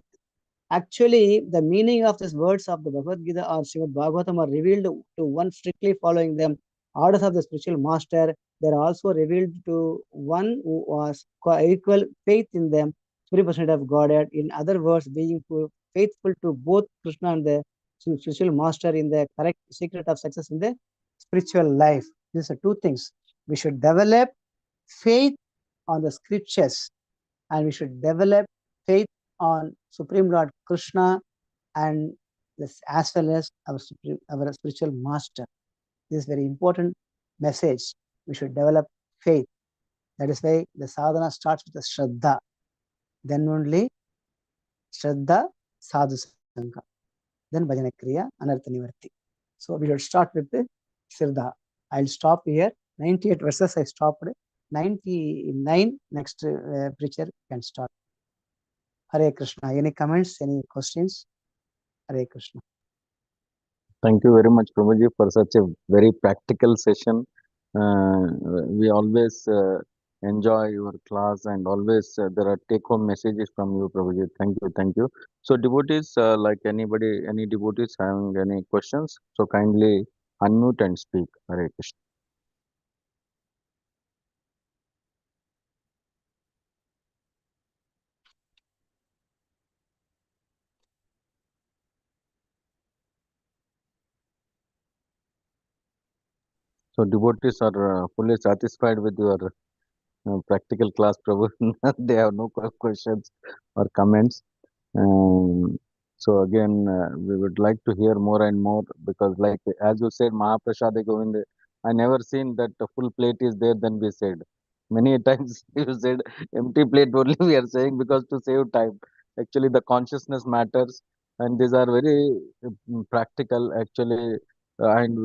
Actually, the meaning of these words of the Bhagavad Gita or Srimad Bhagavatam are revealed to one strictly following them orders of the spiritual master. They are also revealed to one who was equal faith in them, 3% of Godhead. In other words, being faithful to both Krishna and the spiritual master in the correct secret of success in the spiritual life. These are two things. We should develop faith on the scriptures and we should develop faith on Supreme Lord Krishna and this, as well as our spiritual master. This is very important message. We should develop faith. That is why the sadhana starts with the Shraddha. Then only Shraddha, Sadhu Sangha. Then Bhajana Kriya, Anartha Nivarti. So we should start with the Shraddha. I'll stop here. 98 verses I stopped. 99 next preacher can start. Hare Krishna. Any comments? Any questions? Hare Krishna. Thank you very much, Prabhuji, for such a very practical session. We always enjoy your class and always there are take-home messages from you, Prabhuji. Thank you, thank you. So devotees, like anybody, any devotees having any questions, so kindly unmute and speak. Hare Krishna. So devotees are fully satisfied with your practical class, Prabhu. They have no questions or comments. So again, we would like to hear more and more because, like as you said, Mahaprasad Govinda, I never seen that the full plate is there. Then we said many times you said empty plate only. We are saying because to save time. Actually, the consciousness matters, and these are very practical. Actually, and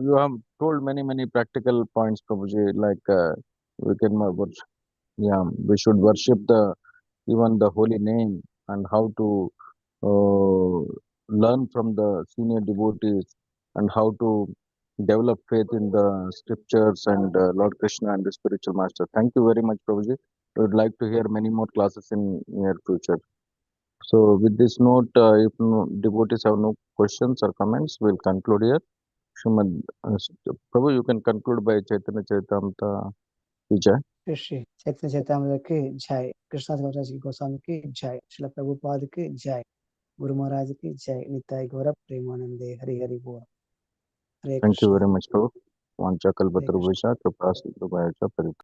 you have told many practical points, Prabhuji. Like we can, yeah, we should worship the even the holy name and how to uh, learn from the senior devotees and how to develop faith in the scriptures and Lord Krishna and the spiritual master. Thank you very much, Prabhuji. We would like to hear many more classes in near future. So with this note, if no, devotees have no questions or comments, we'll conclude here. Srimad, Prabhu, you can conclude by Chaitanya Charitamrita Vijay. Shri Chaitanya चैतन्य की जय, कृष्ण जी गोस्वामी की जय, श्रील प्रभुपाद की जय, गुरु महाराज की जय, निताय गौरव प्रेमानंदे, हरि हरि बोल। हरे Thank you Krishna. very much, Prabhu. Vancha Hare Krishna. kalpatarubhisha, kripa